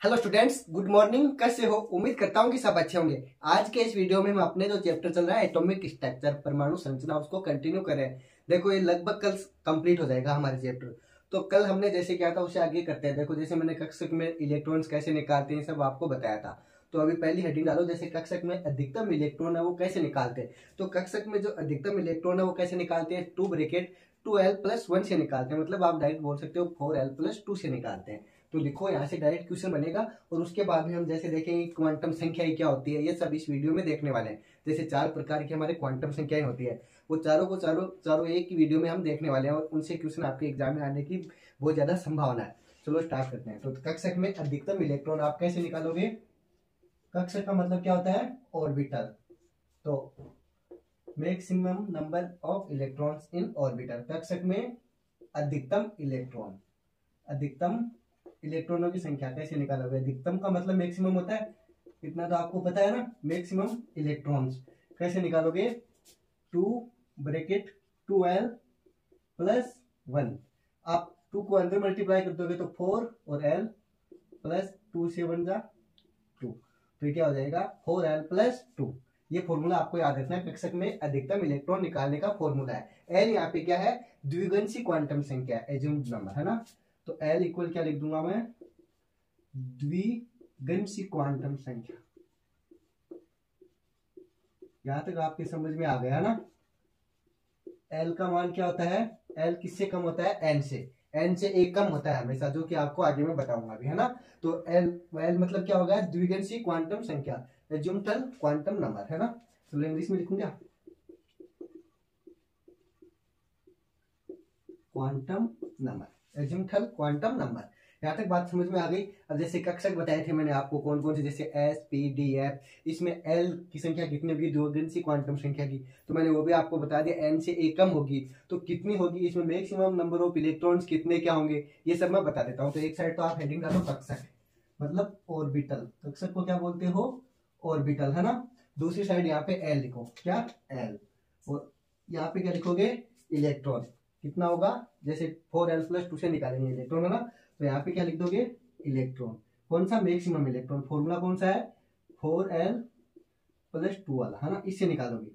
Hello students, good morning. कैसे हो? उम्मीद करता हूँ कि सब अच्छे होंगे। आज के इस वीडियो में हम अपने जो चैप्टर चल रहा है एटॉमिक स्ट्रक्चर, परमाणु संरचना, उसको कंटिन्यू करें। देखो ये लगभग कल कंप्लीट हो जाएगा हमारे चैप्टर। तो कल हमने जैसे किया था उसे आगे करते हैं। देखो जैसे मैंने कक्षक में इलेक्ट्रॉन्स कैसे निकालते हैं सब आपको बताया था। तो अभी पहली हेडिंग डालो, जैसे कक्षक में अधिकतम इलेक्ट्रॉन है वो कैसे निकालते हैं। तो कक्षक में जो अधिकतम इलेक्ट्रॉन है वो कैसे निकालते हैं, 2 ब्रैकेट 2l+1 से निकालते हैं। मतलब आप डायरेक्ट बोल सकते हो 4l+2 से निकालते हैं। तो लिखो यहाँ से डायरेक्ट क्वेश्चन बनेगा। और उसके बाद में हम जैसे देखेंगे क्वांटम संख्या क्या होती है, ये सब इस वीडियो में देखने वाले हैं। जैसे 4 प्रकार की हमारे क्वांटम संख्याएं होती है, वो चारों को चारों एक ही वीडियो में हम देखने वाले हैं और उनसे क्वेश्चन आपके एग्जाम में आने की बहुत ज्यादा संभावना है। चलो स्टार्ट करते हैं। तो कक्षक में अधिकतम इलेक्ट्रॉन आप कैसे निकालोगे? कक्षक का मतलब क्या होता है? ऑर्बिटल। तो maximum number of electrons in orbital. कक्षक में अधिकतम इलेक्ट्रॉनों की संख्या कैसे निकालोगे? अधिकतम का मतलब मैक्सिमम होता है, इतना तो आपको पता है ना। मैक्सिमम इलेक्ट्रॉन्स कैसे निकालोगे? 2 ब्रैकेट 2l+1। आप 2 को अंदर मल्टीप्लाई कर दोगे तो 4 और l+2 से बन जा 2। तो ये क्या हो जाएगा? 4l+2। ये फॉर्मूला आपको याद रखना है। कक्षक में अधिकतम इलेक्ट्रॉन निकालने का फॉर्मूला है। एल यहाँ पे क्या है? द्विगंशी क्वांटम संख्या, एज्यूम्ड नंबर है ना। तो एल इक्वल क्या लिख दूंगा मैं? द्विगंशी क्वांटम संख्या। यहां तक आपकी समझ में आ गया ना। एल का मान क्या होता है? एल किससे कम होता है? एन से। एन से एक कम होता है हमेशा, जो कि आपको आगे मैं बताऊंगा अभी, है ना। तो एल मतलब क्या होगा? द्विगंशी क्वांटम संख्या, एज्यूम्टल क्वांटम नंबर, है ना। चलो इंग्लिश में लिखूंगा क्वांटम नंबर, एज्यूम्टल क्वांटम नंबर। यहाँ तक बात समझ में आ गई। अब जैसे कक्षक बताए थे मैंने आपको कौन कौन से, जैसे एस पी डी एफ, इसमें एल की संख्या कितनी होगी? द्विगंशी क्वांटम संख्या की। तो मैंने वो भी आपको बता दिया, एन से एक कम होगी तो कितनी होगी, इसमें मैक्सिमम नंबर ऑफ इलेक्ट्रॉन्स कितने क्या होंगे, ये सब मैं बता देता हूँ। तो एक साइड तो आप हेडिंग डालो कक्षक, मतलब ऑर्बिटल। कक्षक को क्या बोलते हो? ऑर्बिटल, है ना। दूसरी साइड यहाँ पे एल लिखो, क्या? एल। और यहाँ पे क्या लिखोगे? इलेक्ट्रॉन कितना होगा? जैसे 4l+2 से निकालेंगे इलेक्ट्रॉन, है ना। तो यहाँ पे क्या लिख दोगे? इलेक्ट्रॉन। कौन सा? Maximum electron. फॉर्मूला कौन सा है? 4l+2 वाला, है ना। इससे निकालोगे।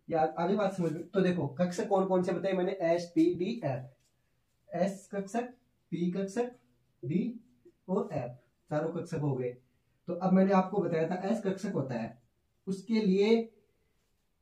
या आगे बात समझ में। तो देखो कक्षक कौन कौन से बताए मैंने? S P D F. S कक्षक, पी कक्षक, डी और एफ, चारों कक्षक हो गए। तो अब मैंने आपको बताया था एस कक्षक होता है, उसके लिए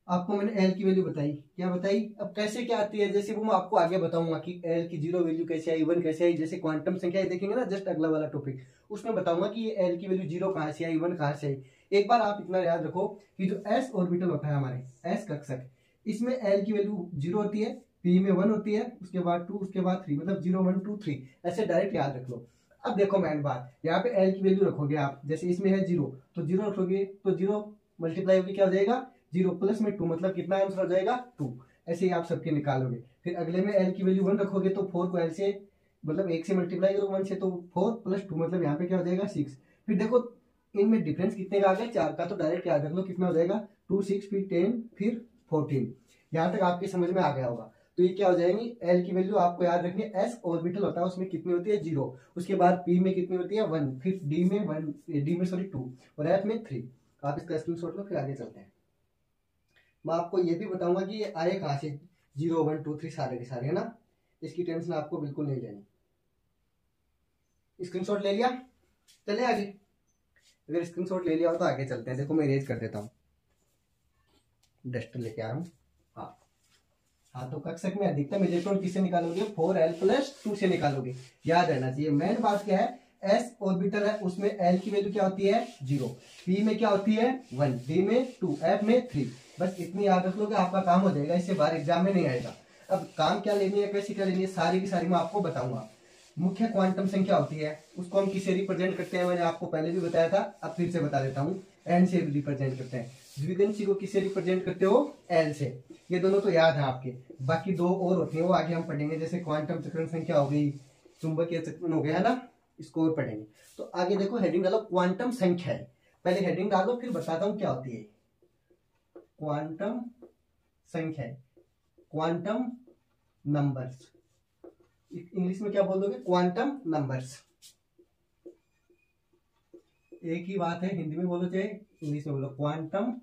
आपको मैंने एल की वैल्यू बताई। क्या बताई? अब कैसे क्या आती है जैसे वो मैं आपको आगे बताऊंगा कि एल की 0 वैल्यू कैसे आई, 1 कैसे आई। जैसे क्वांटम संख्या देखेंगे ना, जस्ट अगला वाला टॉपिक, उसमें बताऊंगा कि ये एल की वैल्यू 0 कहां से आई, 1 कहां से आई। एक बार आप इतना याद रखो कि जो एस ऑर्बिटल होता है हमारे, एस कक्षक, इसमें एल की वैल्यू 0 होती है, पी में 1 होती है, उसके बाद 2, उसके बाद 3, मतलब 0 1 2 3, ऐसे डायरेक्ट याद रख लो। अब देखो मैन बात, यहाँ पे एल की वैल्यू रखोगे आप, जैसे इसमें है 0 तो 0 रखोगे तो 0 मल्टीप्लाई होगी क्या हो जाएगा? 0 प्लस में 2, मतलब कितना आंसर हो जाएगा? 2। ऐसे ही आप सबके निकालोगे। फिर अगले में एल की वैल्यू 1 रखोगे तो 4 को एल से, मतलब 1 से मल्टीप्लाई करो 1 से, तो 4+2, मतलब यहाँ पे क्या हो जाएगा? 6। फिर देखो इनमें डिफरेंस कितने का आ गया? 4 का। तो डायरेक्ट याद रख लो कितना हो जाएगा? 2 6 फिर 10 फिर 14। यहाँ तक आपकी समझ में आ गया होगा। तो ये क्या हो जाएगी? एल की वैल्यू आपको याद रखनी है। एस ऑर्बिटल होता है उसमें कितनी होती है? 0। उसके बाद पी में कितनी होती है? 1। फिर डी में 1, डी में सॉरी 2, और एफ में 3। आप इसका स्क्रीनशॉट लो, फिर आगे चलते हैं। मैं आपको ये भी बताऊंगा कि ये आए कहां से, 0 1 2 3 सारे के सारे, है ना। इसकी टेंशन आपको बिल्कुल नहीं लेनी। स्क्रीनशॉट ले लिया? चले आगे। अगर स्क्रीनशॉट ले लिया हो तो आगे चलते हैं। देखो मैं इरेज कर देता हूँ, डस्टर लेके आ रहा हूँ। हाँ हाँ, तो कक्षक में अधिकतम इलेक्ट्रॉन किससे निकालोगे? 4l+2 से निकालोगे। याद रहना चाहिए। मेन बात क्या है? एस ऑर्बिटल है, उसमें एल की वैल्यू क्या होती है? 0। पी में क्या होती है? 1। डी में 2, एफ में 3। बस इतनी याद रख लो कि आपका काम हो जाएगा, इससे बाहर एग्जाम में नहीं आएगा। अब काम क्या लेनी है, कैसे क्या लेनी है, सारी की सारी मैं आपको बताऊंगा। मुख्य क्वांटम संख्या होती है, उसको हम किसे रिप्रेजेंट करते हैं? मैंने आपको पहले भी बताया था, अब फिर से बता देता हूँ। एन से रिप्रेजेंट करते हैं। द्विगंशी को किससे रिप्रेजेंट करते हो? एल से। ये दोनों तो याद है आपके। बाकी 2 और होती है, वो आगे हम पढ़ेंगे। जैसे क्वांटम चक्रण संख्या हो गई, चुंबकीय चक्रण हो गया, है ना। इसको और पढ़ेंगे। तो आगे देखो हेडिंग डालो क्वांटम संख्या है। पहले हेडिंग डालो फिर बताता हूं क्या होती है क्वांटम संख्या। क्वांटम नंबर्स, इंग्लिश में क्या बोल दोगे? Quantum numbers. एक ही बात है, हिंदी में बोलो चाहे इंग्लिश में बोलो, क्वांटम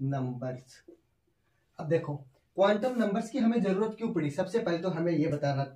नंबर्स। अब देखो क्वांटम नंबर्स की हमें जरूरत क्यों पड़ी, सबसे पहले तो हमें ये बताना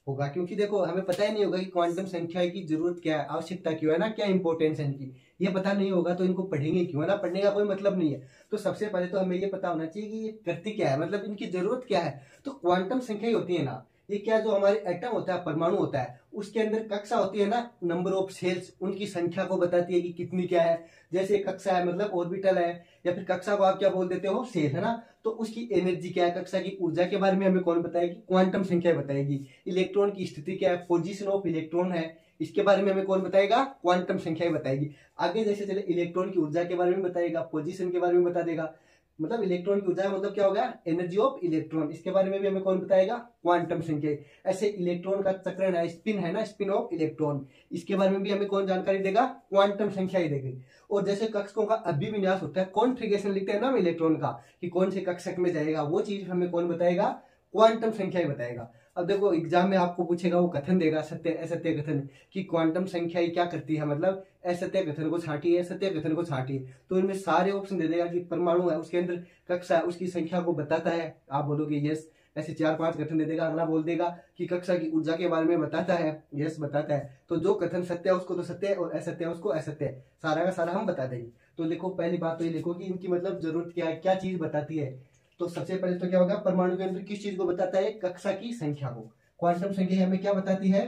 होगा, क्योंकि देखो हमें पता ही नहीं होगा कि क्वांटम संख्या की जरूरत क्या है, आवश्यकता क्यों है ना, क्या इंपॉर्टेंस है इनकी, ये पता नहीं होगा तो इनको पढ़ेंगे क्यों, है ना, पढ़ने का कोई मतलब नहीं है। तो सबसे पहले तो हमें ये पता होना चाहिए कि ये करती क्या है, मतलब इनकी जरूरत क्या है। तो क्वांटम संख्या ही होती है ना, ये क्या, जो हमारे एटम होता है, परमाणु होता है, उसके अंदर कक्षा होती है ना, नंबर ऑफ सेल्स, उनकी संख्या को बताती है कि कितनी क्या है। जैसे कक्षा है मतलब ऑर्बिटल है, या फिर कक्षा को आप क्या बोल देते हो, सेल, है ना। तो उसकी एनर्जी क्या है, कक्षा की ऊर्जा के बारे में हमें कौन बताएगी, क्वांटम संख्या बताएगी। इलेक्ट्रॉन की स्थिति क्या है, पोजीशन ऑफ इलेक्ट्रॉन है, इसके बारे में हमें कौन बताएगा, क्वांटम संख्या बताएगी। आगे जैसे चले इलेक्ट्रॉन की ऊर्जा के बारे में बताएगा, पोजीशन के बारे में बता देगा, मतलब इलेक्ट्रॉन की ऊर्जा मतलब क्या हो गया, एनर्जी ऑफ इलेक्ट्रॉन, इसके बारे में भी हमें कौन बताएगा, क्वांटम संख्या। ऐसे इलेक्ट्रॉन का चक्रण है, स्पिन है ना, स्पिन ऑफ इलेक्ट्रॉन, इसके बारे में भी हमें कौन जानकारी देगा, क्वांटम संख्या ही देगी। और जैसे कक्षकों का अभिविन्यास होता है, कॉन्फ़िगरेशन लिखते हैं ना हम इलेक्ट्रॉन का, कि कौन से कक्षक में जाएगा, वो चीज हमें कौन बताएगा, क्वांटम संख्या ही बताएगा। अब देखो एग्जाम में आपको पूछेगा, वो कथन देगा, सत्य असत्य कथन, कि क्वांटम संख्या ही क्या करती है, मतलब असत्य कथन को छांटिए, सत्य कथन को छांटिए। तो इनमें सारे ऑप्शन दे देगा कि परमाणु है, उसके अंदर कक्षा है, उसकी संख्या को बताता है, आप बोलोगे यस, ऐसे 4-5 कथन दे देगा। अगला बोल देगा कि कक्षा की ऊर्जा के बारे में बताता है, यस बताता है। तो जो कथन सत्य है उसको तो सत्य है, और असत्य है उसको असत्य है, सारा का सारा हम बता देंगे। तो लिखो, पहली बात तो ये लिखो कि इनकी मतलब जरूरत क्या है, क्या चीज बताती है। तो सबसे पहले तो क्या होगा, परमाणु के अंदर किस चीज को बताता है, कक्षा की संख्या को। क्वांटम संख्या हमें क्या बताती है,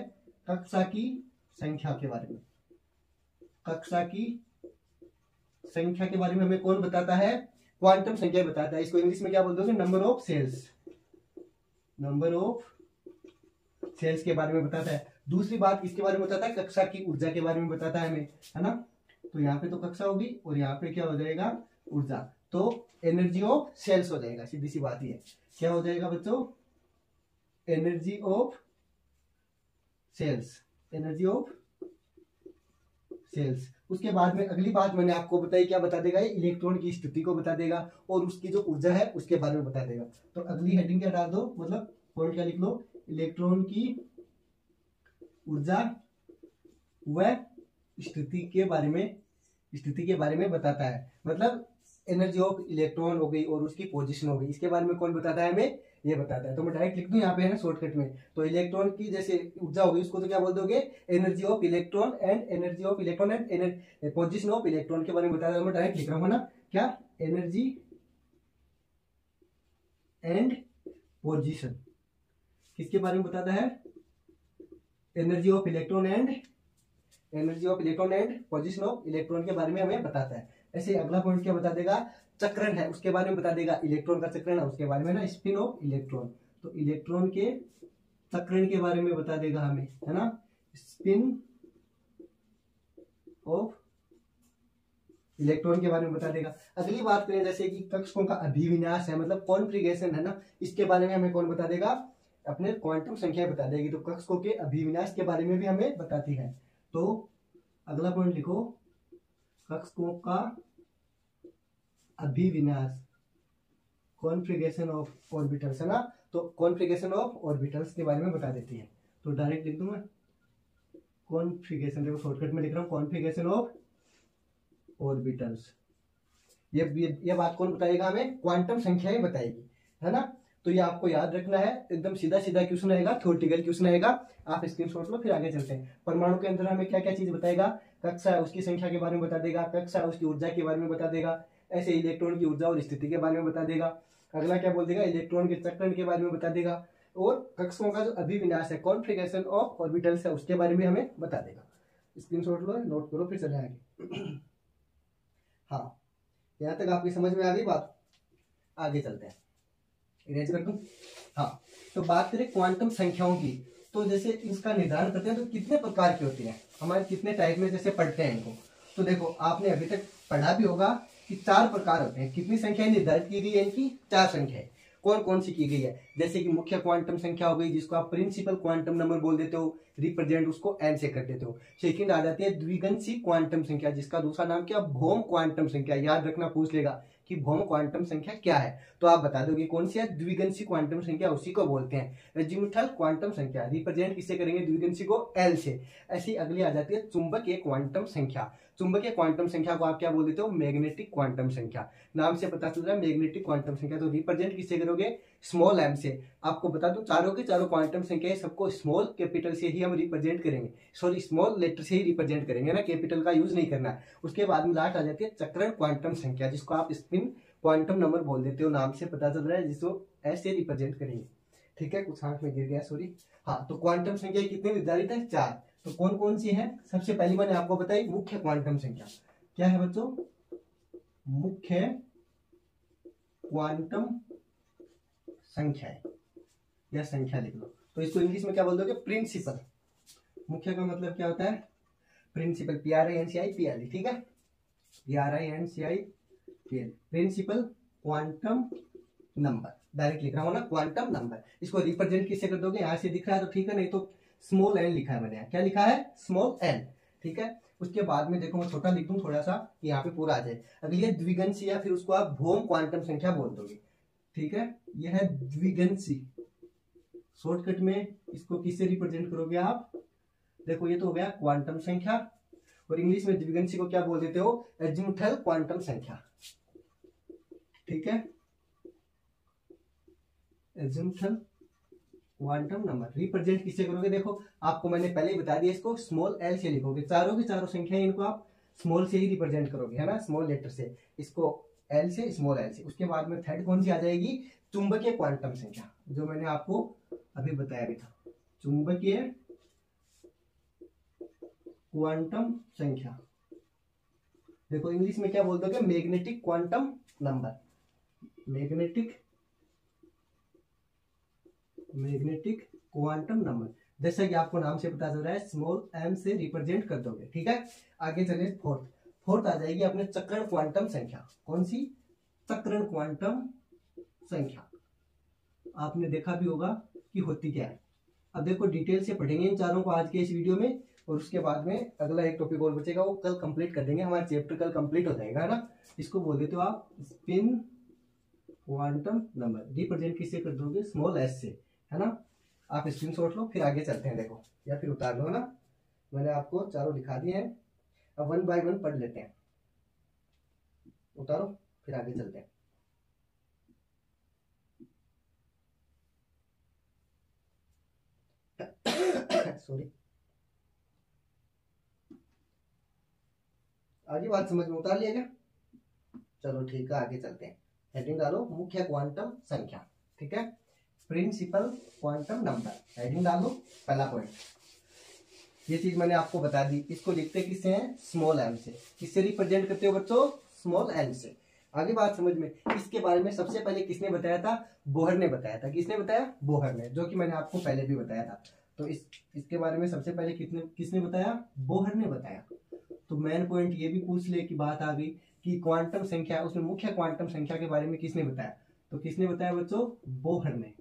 कक्षा की संख्या के बारे में, कक्षा की संख्या के बारे में हमें कौन बताता है, क्वांटम संख्या बताता है। इसको इंग्लिश में क्या बोलते हैं, number of shells, number of shells के बारे में बताता है। दूसरी बात इसके बारे में बताता है, कक्षा की ऊर्जा के बारे में बताता है हमें, है ना। तो यहाँ पे तो कक्षा होगी और यहाँ पे क्या हो जाएगा, ऊर्जा, तो एनर्जी ऑफ सेल्स हो जाएगा, सीधी सी बात ही है। क्या हो जाएगा बच्चों, energy of shells, energy of shells. उसके बाद में अगली बात मैंने आपको बताई, क्या बता देगा, ये इलेक्ट्रॉन की स्थिति को बता देगा, और उसकी जो ऊर्जा है उसके बारे में बता देगा। तो अगली हेडिंग क्या डाल दो, मतलब पॉइंट क्या लिख लो, इलेक्ट्रॉन की ऊर्जा व स्थिति के बारे में, स्थिति के बारे में बताता है। मतलब एनर्जी ऑफ इलेक्ट्रॉन हो गई और उसकी पोजीशन हो गई, इसके बारे में कौन बताता है, हमें ये बताता है। तो मैं डायरेक्ट लिख दूं यहाँ पे, है ना, शॉर्टकट में। तो इलेक्ट्रॉन की जैसे ऊर्जा होगी उसको तो क्या बोल दोगे, energy of electron and energy of electron and position of electron के बारे में बताता है। मैं डायरेक्ट लिख रहा हूँ ना, क्या, एनर्जी एंड पोजीशन, किसके बारे में बताता है, energy of electron and position of electron के बारे में हमें बताता है। ऐसे अगला पॉइंट क्या बता देगा, चक्रण है उसके बारे में बता देगा, इलेक्ट्रॉन का चक्रण है उसके बारे में ना, स्पिन ऑफ इलेक्ट्रॉन, तो इलेक्ट्रॉन के चक्रण के बारे में बता देगा हमें, है ना, स्पिन ऑफ इलेक्ट्रॉन के बारे में बता देगा। अगली बात करें जैसे कि कक्षकों का अभिविन्यास है, मतलब कॉन्फ़िगरेशन है ना, इसके बारे में हमें कौन बता देगा, अपने क्वांटम संख्या बता देगी। तो कक्षकों के अभिविन्यास के बारे में भी हमें बताती है। तो अगला पॉइंट लिखो, कक्षकों का अभिविन्यास, कॉन्फ़िगरेशन ऑफ ऑर्बिटल्स, है ना। तो कॉन्फ़िगरेशन ऑफ ऑर्बिटल्स के बारे में बता देती है। तो डायरेक्ट लिख दूं मैं, कॉन्फ़िगरेशन, देखो शॉर्टकट में लिख रहा हूँ, कॉन्फ़िगरेशन ऑफ ऑर्बिटल्स। ये बात कौन बताएगा हमें, क्वांटम संख्या ही बताएगी, है ना। तो ये आपको याद रखना है, एकदम सीधा सीधा क्वेश्चन आएगा, थ्योरेटिकल क्वेश्चन आएगा, आप स्क्रीनशॉट लो, फिर आगे चलते हैं। परमाणु के अंदर हमें क्या क्या चीज बताएगा, कक्षा है उसकी संख्या के बारे में बता देगा, कक्षा है उसकी ऊर्जा के बारे में बता देगा, ऐसे इलेक्ट्रॉन की ऊर्जा और स्थिति के बारे में बता देगा। अगला क्या बोल देगा, इलेक्ट्रॉन के चक्रण के बारे में बता देगा, और कक्षकों का जो अभिविन्यास है, कॉन्फ़िगरेशन ऑफ ऑर्बिटल्स है, उसके बारे में हमें बता देगा। स्क्रीनशॉट लो, नोट करो, फिर चले आगे। हाँ, यहाँ तक आपकी समझ में आ गई बात, आगे चलते हैं, इरेज कर दूं। हाँ, तो बात करें क्वांटम संख्याओं की, तो जैसे इसका निर्धारण करते हैं तो कितने प्रकार की होती है, हमारे कितने टाइप में जैसे पढ़ते हैं इनको। तो देखो आपने अभी तक पढ़ा भी होगा कि 4 प्रकार होते हैं। कितनी संख्याएं निर्धारित की गई है इनकी, 4 संख्याएं। कौन कौन सी की गई है, जैसे कि मुख्य क्वांटम संख्या हो गई, जिसको आप प्रिंसिपल क्वांटम नंबर बोल देते हो, रिप्रेजेंट उसको एन से कर देते हो। सेकंड आ जाती है द्विगंशी क्वांटम संख्या, जिसका दूसरा नाम क्या, भौम क्वांटम संख्या। याद रखना, पूछ लेगा कि भौम क्वांटम संख्या क्या है, तो आप बता दोगे कौन सी है, द्विगंशी क्वांटम संख्या, उसी को बोलते हैं अजीमुथल क्वांटम संख्या। रिप्रेजेंट किससे करेंगे, द्विगंशी को एल से। ऐसी अगली आ जाती है चुंबकीय क्वांटम संख्या। चुंबकीय क्वांटम संख्या को आप क्या बोल देते हो, मैग्नेटिक क्वांटम संख्या। नाम से पता चल रहा है मैग्नेटिक क्वांटम संख्या, तो रिप्रेजेंट किससे करोगे, स्मॉल एम से। आपको बता दूं चारों के चारों क्वांटम संख्या सबको स्मॉल कैपिटल से ही हम रिप्रेजेंट करेंगे, सॉरी स्मॉल लेटर से ही रिप्रेजेंट करेंगे ना, कैपिटल का यूज नहीं करना है। उसके बाद में लास्ट आ जाती है चक्रण क्वांटम संख्या, जिसको आप स्पिन क्वांटम नंबर बोल देते हो, नाम से पता चल रहा है, जिसको ऐसे रिप्रेजेंट करेंगे। ठीक है, कुछ हाथ में गिर गया, सॉरी। हाँ, तो क्वांटम संख्या कितनी निर्धारित है, 4। तो कौन कौन सी है, सबसे पहली मैंने आपको बताई मुख्य क्वांटम संख्या। क्या है बच्चों, मुख्य क्वांटम संख्या है, या संख्या लिख लो। तो इसको इंग्लिश में क्या बोल दोगे, प्रिंसिपल। मुख्य का मतलब क्या होता है, प्रिंसिपल, PRINCIPL, ठीक है, PRINCIPL, principal quantum number. Direct लिख रहा हूं ना, क्वांटम नंबर। इसको रिप्रेजेंट किससे कर दोगे, यहां से दिख रहा है तो ठीक है, नहीं तो स्मॉल एन लिखा है मैंने, क्या लिखा है, स्मॉल एन। ठीक है, उसके बाद में देखो मैं छोटा लिख दूं थोड़ा सा, यहाँ पे पूरा आ जाए। अगली है द्विगंशी, या फिर उसको आप भौम क्वांटम संख्या बोल दोगे। ठीक है, यह है द्विगंशी। शॉर्टकट में इसको किससे रिप्रेजेंट करोगे आप, देखो ये तो हो गया क्वांटम संख्या, और इंग्लिश में द्विगंशी को क्या बोल देते हो, एजीमुथल क्वांटम संख्या। ठीक है, एजीमुथल क्वांटम नंबर। रिप्रेजेंट किससे करोगे, देखो आपको मैंने पहले ही बता दिया, इसको स्मॉल एल से लिखोगे। चारों की चारों संख्या इनको आप स्मॉल से ही रिप्रेजेंट करोगे, है ना, स्मॉल लेटर से, इसको एल से, स्मॉल एल से। उसके बाद में थर्ड कौन सी आ जाएगी, चुंबकीय क्वांटम संख्या, जो मैंने आपको अभी बताया भी था, चुंबकीय क्वांटम संख्या। देखो इंग्लिश में क्या बोल दोगे, magnetic quantum number, magnetic quantum number. जैसा कि आपको नाम से पता चल रहा है, स्मॉल एम से रिप्रेजेंट कर दोगे। ठीक है, आगे चले फोर्थ आ जाएगी अपने चक्रण क्वांटम संख्या। कौन सी, चक्रण क्वांटम संख्या। आपने देखा भी होगा कि होती क्या है। अब देखो डिटेल से पढ़ेंगे इन चारों को आज के इस वीडियो में, और उसके बाद में अगला एक टॉपिक और बचेगा, वो कल कंप्लीट कर देंगे, हमारा चैप्टर कल कंप्लीट हो जाएगा, है ना। इसको बोल देते हो आप स्पिन क्वांटम नंबर। रिप्रेजेंट किससे कर दोगे, स्मॉल एस से, है ना। आप स्क्रीनशॉट लो, फिर आगे चलते हैं। देखो या फिर उतार लो ना, मैंने आपको चारों दिखा दिए हैं। अब 1 बाय 1 पढ़ लेते हैं। उतारो, फिर आगे चलते हैं। सॉरी, आगे बात समझ में उतार लिया क्या, चलो ठीक है, आगे चलते हैं। हेडिंग डालो, मुख्य क्वांटम संख्या। ठीक है, प्रिंसिपल क्वांटम नंबर, हेडिंग डालो, पहला पॉइंट। ये चीज मैंने आपको बता दी। इसको लिखते किससे हैं, स्मॉल एम से। किससे रिप्रेजेंट करते हो बच्चों, स्मॉल एम से। आगे बात समझ में। इसके बारे में सबसे पहले किसने बताया था, बोहर ने बताया था। किसने बताया, बोहर ने, जो कि मैंने आपको पहले भी बताया था। तो इसके बारे में सबसे पहले किसने बताया, बोहर ने बताया। तो मेन पॉइंट ये भी पूछ ले कि बात आ गई कि क्वांटम संख्या, उसमें मुख्य क्वांटम संख्या के बारे में किसने बताया, तो किसने बताया बच्चों, बोहर ने।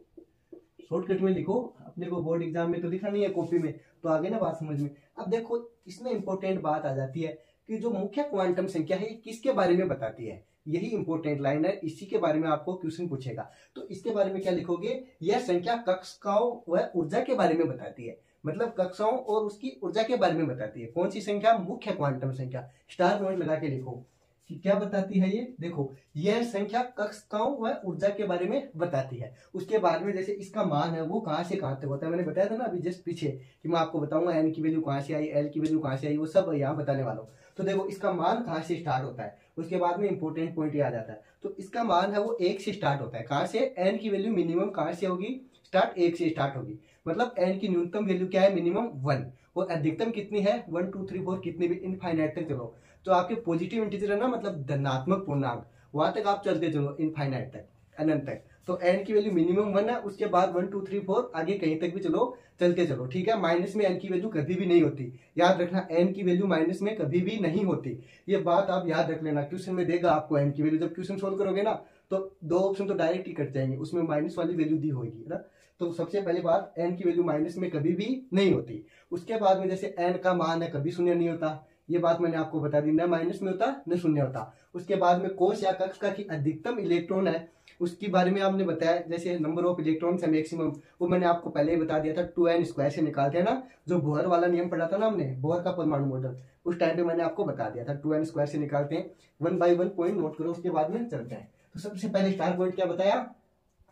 शॉर्टकट में लिखो, अपने को बोर्ड एग्जाम में तो लिखना नहीं है कॉपी में, तो आगे ना बात समझ में। अब देखो इसमें इंपॉर्टेंट बात आ जाती है कि जो मुख्य क्वांटम संख्या है किसके बारे में बताती है, यही इंपॉर्टेंट लाइन है, इसी के बारे में आपको क्वेश्चन पूछेगा। तो इसके बारे में क्या लिखोगे, यह संख्या कक्षाओं व ऊर्जा के बारे में बताती है। मतलब कक्षाओं और उसकी ऊर्जा के बारे में बताती है। कौन सी संख्या, मुख्य क्वांटम संख्या। स्टार पॉइंट लगा के लिखो कि क्या बताती है ये। देखो यह संख्या कक्षाओं व ऊर्जा के बारे में बताती है। उसके बाद में जैसे इसका मान है वो कहां से कहां तक होता है, मैंने बताया था ना अभी जस्ट पीछे कि मैं आपको बताऊंगा एन की वैल्यू कहां से आई, एल की वैल्यू कहां से आई, वो सब यहाँ बताने वाला हूँ। तो देखो इसका मान कहां से स्टार्ट होता है, उसके बाद में इंपॉर्टेंट पॉइंट ये आ जाता है। तो इसका मान है वो 1 से स्टार्ट होता है। कहां से, एन की वैल्यू मिनिमम कहां से होगी, स्टार्ट 1 से स्टार्ट होगी। मतलब एन की न्यूनतम वैल्यू क्या है, मिनिमम 1, और अधिकतम कितनी है, 1 2 3 4 कितनी भी, इनफाइनाइट तक चलो। तो आपके पॉजिटिव इंटीजर है ना, मतलब धनात्मक पूर्णांक, वहां तक आप चलते चलो इनफाइनाइट तक, अनंत तक। तो एन की वैल्यू मिनिमम 1 है, उसके बाद 1 2 3 4 आगे कहीं तक भी चलो, चलते चलो। ठीक है, माइनस में एन की वैल्यू कभी भी नहीं होती, याद रखना, एन की वैल्यू माइनस में कभी भी नहीं होती। ये बात आप याद रख लेना, क्वेश्चन में देगा आपको एन की वैल्यू, जब क्वेश्चन सोल्व करोगे ना तो 2 ऑप्शन तो डायरेक्ट ही कट जाएंगे, उसमें माइनस वाली वैल्यू दी होगी ना। तो सबसे पहली बात, एन की वैल्यू माइनस में कभी भी नहीं होती। उसके बाद में जैसे एन का मान है कभी शून्य नहीं होता, ये बात मैंने आपको बता दी, न माइनस में होता न शून्य होता। उसके बाद में कोश या कक्षा की अधिकतम इलेक्ट्रॉन है उसके बारे में आपने बताया, जैसे नंबर ऑफ इलेक्ट्रॉन है मैक्सिमम, वो मैंने आपको पहले ही बता दिया था 2n² से निकालते हैं ना, जो बोहर वाला नियम पढ़ा था ना हमने, बोहर का परमाणु मॉडल, उस टाइम पे मैंने आपको बता दिया था 2n² से निकालते हैं। 1 by 1 पॉइंट नोट करो, उसके बाद में चलते हैं। तो सबसे पहले स्टार पॉइंट क्या बताया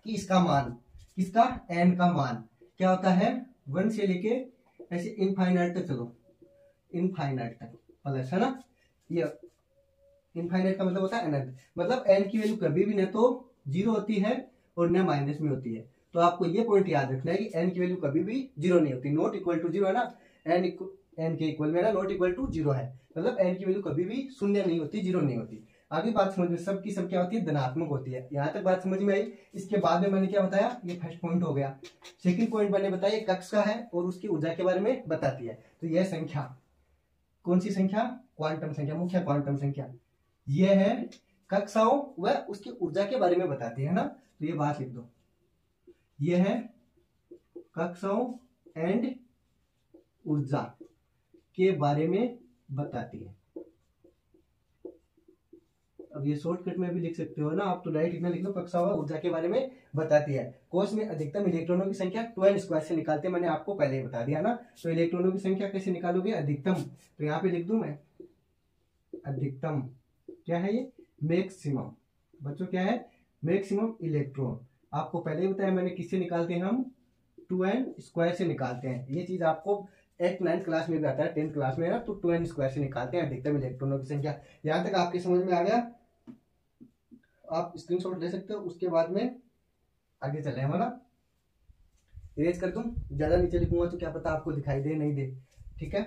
कि इसका मान, इसका n का मान क्या होता है 1 से लेके ऐसे इनफाइनाइट तक, चलो इनफाइनाइट तक प्लस, है ना। ये इनफाइनाइट का मतलब होता है अनंत, मतलब n की वैल्यू कभी भी न तो 0 होती है और न माइनस में होती है। तो आपको ये पॉइंट याद रखना है कि n की वैल्यू कभी भी 0 नहीं होती, नॉट इक्वल टू 0 है ना, n के इक्वल में ना, नॉट इक्वल टू 0 है, मतलब n की वैल्यू कभी भी शून्य नहीं होती, 0 नहीं होती। आगे बात समझ में, सब की सब क्या होती है धनात्मक होती है। यहाँ तक बात समझ में आई। इसके बाद में मैंने क्या बताया, ये फर्स्ट पॉइंट हो गया। सेकंड पॉइंट मैंने बताया कक्षा है और उसकी ऊर्जा के बारे में बताती है। तो यह संख्या, कौन सी संख्या, क्वांटम संख्या, मुख्य क्वांटम संख्या, यह है कक्षाओं व उसकी ऊर्जा के बारे में बताती है ना। तो ये बात लिख दो, यह है कक्षाओं एंड ऊर्जा के बारे में बताती है। अब ये शॉर्टकट में भी लिख सकते हो ना आप, तो डायरेक्ट इतना लिख लो, कक्षाओं व ऊर्जा के बारे में बताती है। कोश में अधिकतम इलेक्ट्रॉनों की संख्या 2n² से निकालते हैं, मैंने आपको पहले ही बता दिया ना। तो इलेक्ट्रॉनों की संख्या कैसे निकालोगे, अधिकतम, तो यहाँ पे लिख दूं मैं अधिकतम, क्या है ये मैक्सिमम, बच्चों क्या है मैक्सिमम इलेक्ट्रॉन। आपको पहले ही बताया मैंने, किससे निकालते हैं हम 2n² से निकालते हैं। ये चीज आपको 8th 9th क्लास में भी आता है, 10th क्लास में ना, तो 2n² से निकालते हैं अधिकतम इलेक्ट्रॉनों की संख्या। यहाँ तक आपके समझ में आ गया, आप स्क्रीनशॉट ले सकते हो। उसके बाद में आगे चले हम ना, इरेज कर दूं, ज्यादा नीचे लिखूंगा तो क्या पता आपको दिखाई दे नहीं दे, ठीक है,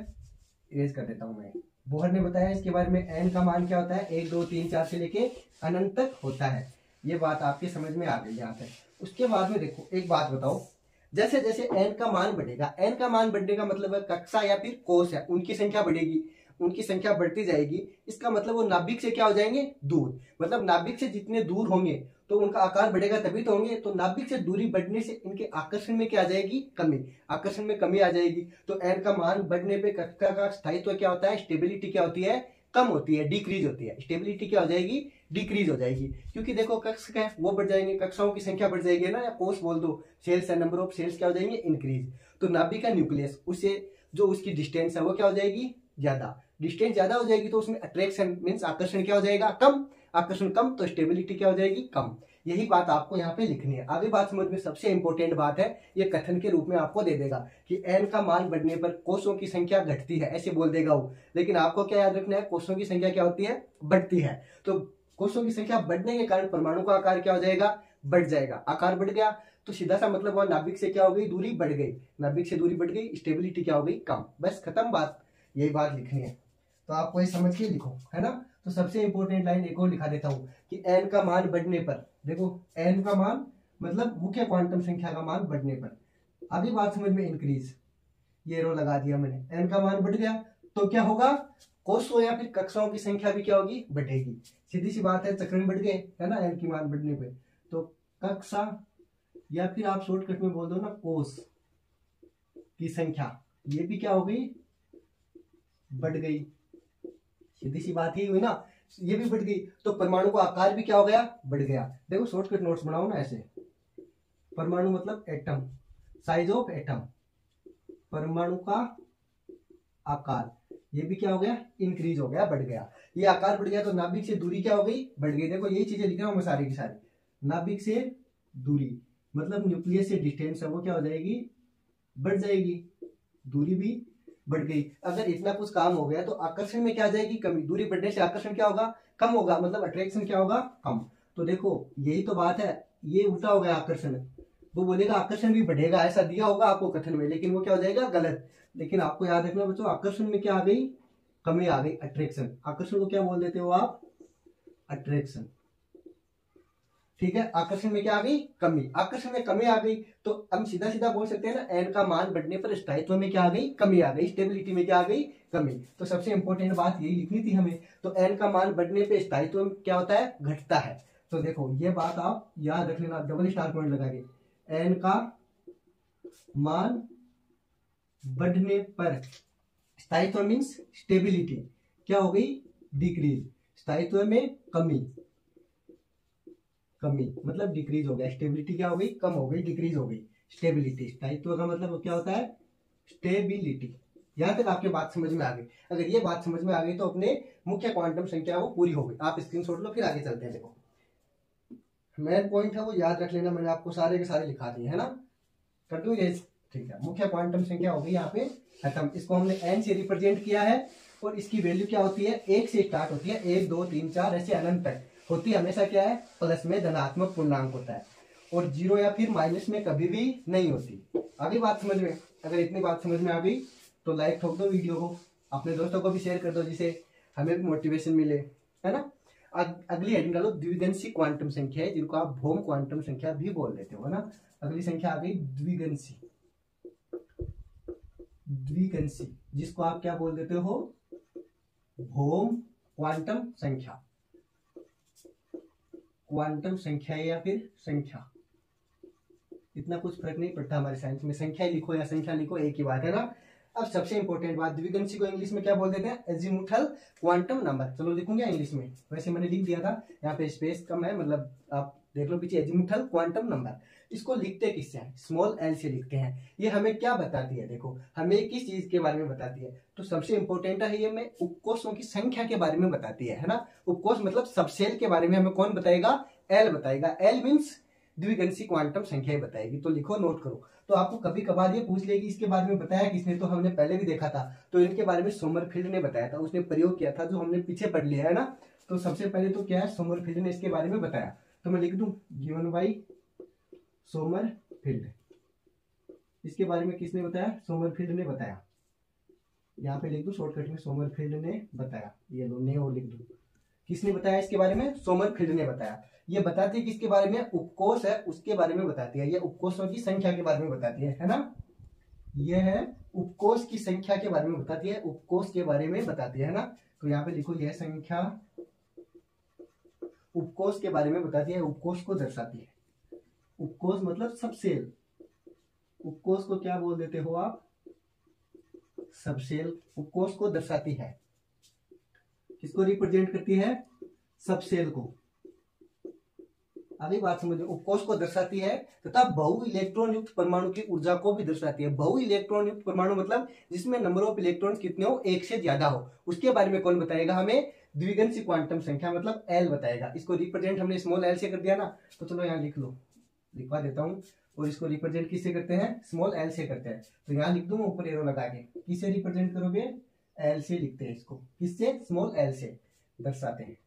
इरेज कर देता हूं मैं। बोहर ने बताया इसके बारे में, n का मान क्या होता है 1 2 3 4 से लेके अनंत तक होता है। ये बात आपकी समझ में आ गई यहाँ तक। उसके बाद में देखो एक बात बताओ, जैसे जैसे n का मान बढ़ेगा, n का मान बढ़ने का मतलब है कक्षा या फिर कोश है उनकी संख्या बढ़ेगी, उनकी संख्या बढ़ती जाएगी। इसका मतलब वो नाभिक से क्या हो जाएंगे दूर, मतलब नाभिक से जितने दूर होंगे तो उनका आकार बढ़ेगा तभी तो होंगे। तो नाभिक से दूरी बढ़ने से इनके आकर्षण में क्या आ जाएगी, कमी, आकर्षण में कमी आ जाएगी। तो n का मान बढ़ने पे कक्षा का स्थायित्व क्या होता है, स्टेबिलिटी क्या होती है, कम होती है, डिक्रीज होती है। स्टेबिलिटी क्या हो जाएगी, डिक्रीज हो जाएगी, क्योंकि देखो कक्ष क्या है वो बढ़ जाएंगे, कक्षाओं की संख्या बढ़ जाएगी ना, या कोश बोल दो, सेल्स है, नंबर ऑफ सेल्स क्या हो जाएंगे इंक्रीज। तो नाभिक का न्यूक्लियस, उससे जो उसकी डिस्टेंस है वो क्या हो जाएगी ज्यादा, डिस्टेंस ज्यादा हो जाएगी तो उसमें अट्रैक्शन मींस आकर्षण क्या हो जाएगा कम, आकर्षण कम तो स्टेबिलिटी क्या हो जाएगी कम। यही बात आपको यहाँ पे लिखनी है। आगे बात समझ में, सबसे इंपॉर्टेंट बात है, ये कथन के रूप में आपको दे देगा कि n का मान बढ़ने पर कोषों की संख्या घटती है, ऐसे बोल देगा वो। लेकिन आपको क्या याद रखना है, कोषों की संख्या क्या होती है, बढ़ती है। तो कोषों की संख्या बढ़ने के कारण परमाणु का आकार क्या हो जाएगा, बढ़ जाएगा। आकार बढ़ गया तो सीधा सा मतलब वह नाभिक से क्या हो गई, दूरी बढ़ गई, नाभिक से दूरी बढ़ गई, स्टेबिलिटी क्या हो गई कम। बस खत्म बात, यही बात लिखनी है। तो आपको ये समझ के लिखो, है ना। तो सबसे इंपॉर्टेंट लाइन एक और लिखा देता हूं कि n का मान बढ़ने पर, देखो n का मान मतलब मुख्य क्वांटम संख्या का मान बढ़ने पर, अभी बात समझ में, इंक्रीज, ये रो लगा दिया मैंने, n का मान बढ़ गया तो क्या होगा, कोषों या फिर कक्षाओं की संख्या भी क्या होगी, बढ़ेगी। सीधी सी बात है, चक्रण बढ़ गए, है ना, n की मान बढ़ने पे, तो कक्षा या फिर आप शॉर्टकट में बोल दो ना कोष की संख्या, ये भी क्या हो गई, बढ़ गई। सीधी सी बात ही हुई ना, ये भी बढ़ गई तो परमाणु का आकार भी क्या हो गया, बढ़ गया। देखो शॉर्टकट नोट्स बनाओ ना ऐसे, परमाणु मतलब एटम, साइज ऑफ एटम, परमाणु का आकार, ये भी क्या हो गया, इंक्रीज हो गया, बढ़ गया। ये आकार बढ़ गया तो नाभिक से दूरी क्या हो गई, बढ़ गई। देखो यही चीजें लिख रहा हूं मैं सारी की सारी, नाभिक से दूरी मतलब न्यूक्लियस से डिस्टेंस है वो क्या हो जाएगी, बढ़ जाएगी, दूरी भी बढ़ गई। अगर इतना कुछ काम हो गया तो आकर्षण में क्या आ जाएगी, कमी, दूरी बढ़ने से आकर्षण क्या होगा, कम होगा, मतलब अट्रैक्शन क्या होगा, कम। तो देखो यही तो बात है, ये उल्टा हो गया आकर्षण, वो बोलेगा आकर्षण भी बढ़ेगा, ऐसा दिया होगा आपको कथन में, लेकिन वो क्या हो जाएगा गलत। लेकिन आपको याद रखना बच्चों, आकर्षण में क्या आ गई, कमी आ गई, अट्रैक्शन। आकर्षण को क्या बोल देते हो आप, अट्रैक्शन, ठीक है। आकर्षण में क्या आ गई, कमी, आकर्षण में कमी आ गई तो हम सीधा सीधा बोल सकते हैं ना, n का मान बढ़ने पर स्थायित्व में क्या आ गई, कमी आ गई, स्टेबिलिटी में क्या आ गई, कमी। तो सबसे इंपॉर्टेंट बात यही लिखनी थी हमें। तो n का मान बढ़ने पे स्थायित्व में क्या होता है, घटता है। तो देखो ये बात आप याद रख लेना, डबल स्टार पॉइंट लगा के, n का मान बढ़ने पर स्थायित्व मीन्स स्टेबिलिटी, क्या हो गई, डिक्रीज। स्थायित्व में कमी, कमी मतलब डिक्रीज हो गया। स्टेबिलिटी क्या हो गई, कम हो गई, डिक्रीज हो गई। स्टेबिलिटी, स्थायित्व का मतलब क्या होता है, स्टेबिलिटी। यहां तक आपके बात समझ में आ गई। अगर ये बात समझ में आ गई तो अपने मुख्य क्वांटम संख्या वो पूरी हो गई। आप स्क्रीनशॉट लो, फिर आगे चलते हैं। देखो मेन पॉइंट है वो याद रख लेना, मैंने आपको सारे के सारे लिखा दिए है ना, कर दूं ये, ठीक है। मुख्य क्वांटम संख्या हो गई यहाँ पे खत्म। इसको हमने एन से रिप्रेजेंट किया है और इसकी वैल्यू क्या होती है, 1 से स्टार्ट होती है, 1 2 3 4 ऐसे अनंत तक होती है। हमेशा क्या है, प्लस में धनात्मक पूर्णांक होता है और 0 या फिर माइनस में कभी भी नहीं होती। अभी बात समझ में, अगर इतनी बात समझ में आ गई तो लाइक ठोक दो वीडियो को, अपने दोस्तों को भी शेयर कर दो जिसे हमें भी मोटिवेशन मिले, है ना। अगली हेडिंग डालो, द्विगंशी क्वांटम संख्या है, जिनको आप भौम क्वांटम संख्या भी बोल देते हो, है ना। अगली संख्या आ गई द्विगंशी, द्विगंशी जिसको आप क्या बोल देते हो, भौम क्वांटम संख्या, क्वांटम संख्या या फिर संख्या, इतना कुछ फर्क नहीं पड़ता हमारे साइंस में, संख्या लिखो या संख्या लिखो एक ही बात है ना। अब सबसे इंपॉर्टेंट बात, द्विगंशी को इंग्लिश में क्या बोल देते हैं, एजीमुथल क्वांटम नंबर। चलो लिखूंगा इंग्लिश में, वैसे मैंने लिख दिया था, यहाँ पे स्पेस कम है, मतलब आप देख लो पीछे, एजीमुथल क्वांटम नंबर। इसको लिखते किससे हैं, स्मॉल एल से लिखते हैं। ये हमें क्या बताती है, देखो हमें किस चीज के बारे में बताती है, तो सबसे इंपॉर्टेंट है ये हमें उपकोषों की संख्या के बारे में बताती है ना। उपकोष मतलब सबसेल के बारे में हमें कौन बताएगा, एल बताएगा। एल मीन्स द्विगंशी क्वांटम संख्या बताएगी। तो लिखो, नोट करो। तो आपको कभी कभार ये पूछ लेगी इसके बारे में बताया किसने, तो हमने पहले भी देखा था, तो इनके बारे में सोमरफील्ड ने बताया था, उसने प्रयोग किया था, जो हमने पीछे पढ़ लिया है ना। तो सबसे पहले तो क्या है, सोमरफील्ड ने इसके बारे में बताया, तो मैं लिख दूं गिवन बाय सोमरफील्ड। इसके बारे में किसने बताया, सोमरफील्ड ने बताया। यहाँ पे लिख दूं शॉर्टकट में, सोमरफील्ड ने बताया, ये लो ने और लिख दूं। किसने बताया इसके बारे में, सोमरफील्ड ने बताया। ये बताती है किसके बारे में, उपकोष है उसके बारे में बताती है, ये उपकोषों की संख्या के बारे में बताती है ना। यह है उपकोष की संख्या के बारे में बताती है, उपकोष के बारे में बताती है ना। तो यहाँ पे लिखो, यह संख्या उपकोष के बारे में बताती है, उपकोष को दर्शाती है। उपकोष मतलब सबसेल, उपकोष को क्या बोल देते हो आप, सबसेल। उपकोष को दर्शाती है, किसको रिप्रेजेंट करती है, सबसेल को। अभी बात समझो, उपकोष को दर्शाती है तथा बहु इलेक्ट्रॉन युक्त परमाणु की ऊर्जा को भी दर्शाती है। बहु इलेक्ट्रॉन युक्त परमाणु मतलब जिसमें नंबर ऑफ इलेक्ट्रॉन्स कितने हो, 1 से ज्यादा हो, उसके बारे में कौन बताएगा हमें, द्विगंशी क्वांटम संख्या मतलब एल बताएगा। इसको रिप्रेजेंट हमने स्मॉल एल से कर दिया ना, तो चलो यहाँ लिख लो, लिखवा देता हूँ। और इसको रिप्रेजेंट किससे करते हैं, स्मॉल एल से करते हैं। तो यहाँ लिख दूंगा ऊपर एरो लगा के, किससे रिप्रेजेंट करोगे, एल से लिखते हैं इसको, किससे, स्मॉल एल से दर्शाते हैं,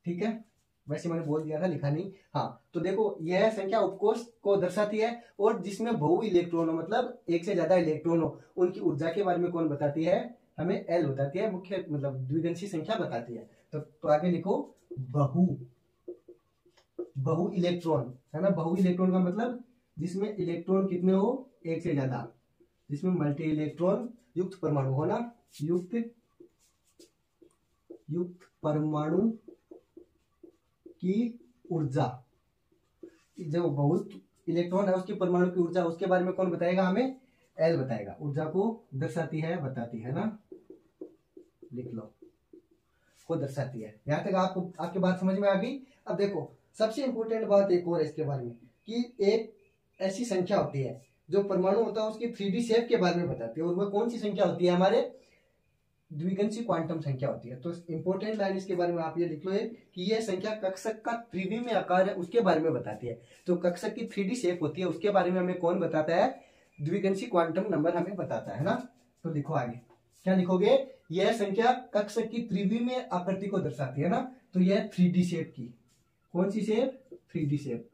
ठीक है। वैसे मैंने बोल दिया था, लिखा नहीं। हाँ, तो देखो यह संख्या उपकोष को दर्शाती है, और जिसमें बहु इलेक्ट्रॉन हो मतलब 1 से ज्यादा इलेक्ट्रॉन हो, उनकी ऊर्जा के बारे में कौन बताती है, हमें एल बताती है, मुख्य मतलब द्विगंशी संख्या बताती है। तो आगे लिखो, बहु इलेक्ट्रॉन, है ना। बहु इलेक्ट्रॉन का मतलब जिसमें इलेक्ट्रॉन कितने हो, 1 से ज्यादा, जिसमें मल्टी इलेक्ट्रॉन युक्त परमाणु हो ना, युक्त परमाणु की ऊर्जा, जो बहुत इलेक्ट्रॉन है उसकी परमाणु की ऊर्जा, उसके बारे में कौन बताएगा हमें, एल बताएगा। ऊर्जा को दर्शाती है, बताती है ना, लिख लो, को दर्शाती है। यहां तक आपको आपकी बात समझ में आ गई। अब देखो सबसे इंपॉर्टेंट बात एक और इसके बारे में, कि एक ऐसी संख्या होती है जो परमाणु होता है उसकी 3D शेप के बारे में बताती है, और वह कौन सी संख्या होती है, हमारे द्विगंशी क्वांटम संख्या होती है। तो इंपॉर्टेंट लाइन इसके बारे में आप ये लिख लो है कि यह संख्या कक्षक का त्रिविमीय आकार है उसके बारे में बताती है। तो कक्षक की 3D शेप होती है, उसके बारे में हमें कौन बताता है, द्विगंशी क्वांटम नंबर हमें बताता है ना। तो लिखो आगे, क्या लिखोगे, यह संख्या कक्षक की त्रिविमीय आकृति को दर्शाती है ना। तो यह 3D शेप की, कौन सी shape, 3D shape.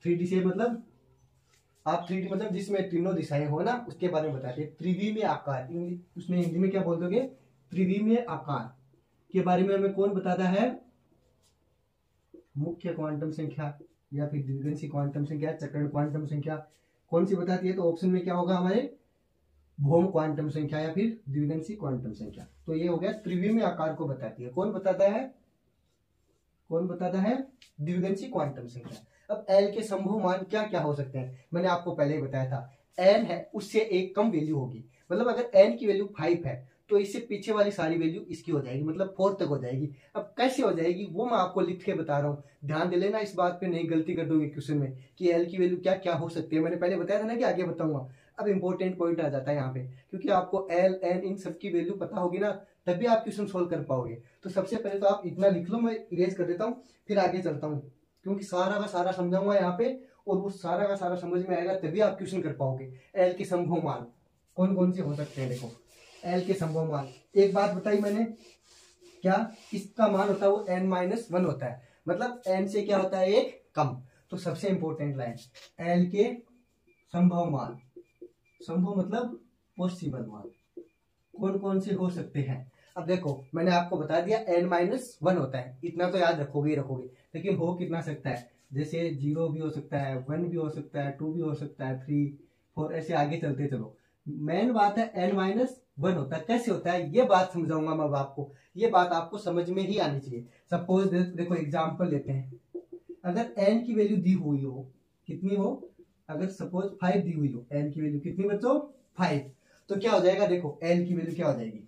3D shape मतलब आप 3D मतलब जिसमें तीनों दिशाएं हो ना, उसके बारे में बताते हैं। त्रिविमीय आकार, उसमें हिंदी में क्या बोल दोगे, त्रिविमीय आकार के बारे में हमें कौन बताता है, मुख्य क्वांटम संख्या या फिर द्विगंशी क्वांटम संख्या, चक्रण क्वांटम संख्या, कौन सी बताती है। तो ऑप्शन में क्या होगा हमारे, भौम क्वांटम संख्या या फिर द्विगंशी क्वांटम संख्या। तो ये हो गया त्रिविमीय आकार को बताती है, कौन बताता है, कौन बताता है, द्विगंशी क्वांटम संख्या। अब एल के समूह मान क्या क्या हो सकते हैं, मैंने आपको पहले ही बताया था। n है उससे एक कम वैल्यू होगी। मतलब अगर n की वैल्यू 5 है तो इससे पीछे वाली सारी वैल्यू इसकी हो जाएगी, मतलब 4 तक हो जाएगी। अब कैसे हो जाएगी वो मैं आपको लिख के बता रहा हूँ, ध्यान दे लेना इस बात पे, नहीं गलती कर दोगे क्वेश्चन में कि l की वैल्यू क्या क्या हो सकती है। मैंने पहले बताया था ना कि आगे बताऊंगा। अब इंपॉर्टेंट पॉइंट आ जाता है यहाँ पे, क्योंकि आपको l n इन सब की वैल्यू पता होगी ना, तभी आप क्वेश्चन सोल्व कर पाओगे। तो सबसे पहले तो आप इतना लिख लो, मैं इरेज कर देता हूँ, फिर आगे चलता हूँ, क्योंकि सारा का सारा समझाऊंगा यहाँ पे, और वो सारा का सारा समझ में आएगा तभी आप क्वेश्चन कर पाओगे। एल के संभव मान कौन कौन से हो सकते हैं, देखो एल के संभव मान, एक बात बताई मैंने, क्या इसका मान होता है वो n-1 होता है, मतलब n से क्या होता है एक कम। तो सबसे इंपॉर्टेंट लाइन, एल के संभव मान, संभव मतलब पॉसिबल मान, कौन कौन से हो सकते हैं। अब देखो मैंने आपको बता दिया n-1 होता है, इतना तो याद रखोगे ही रखोगे, लेकिन हो कितना सकता है, जैसे 0 भी हो सकता है, 1 भी हो सकता है, 2 भी हो सकता है, 3 4 ऐसे आगे चलते चलो। मेन बात है n-1 होता है, कैसे होता है ये बात समझाऊंगा मैं आपको, ये बात आपको समझ में ही आनी चाहिए। सपोज देखो एग्जाम्पल लेते हैं, अगर n की वैल्यू दी हुई हो, कितनी हो, अगर सपोज 5 दी हुई हो, n की वैल्यू कितनी बच्चों 5, तो क्या हो जाएगा, देखो n की वैल्यू क्या हो जाएगी,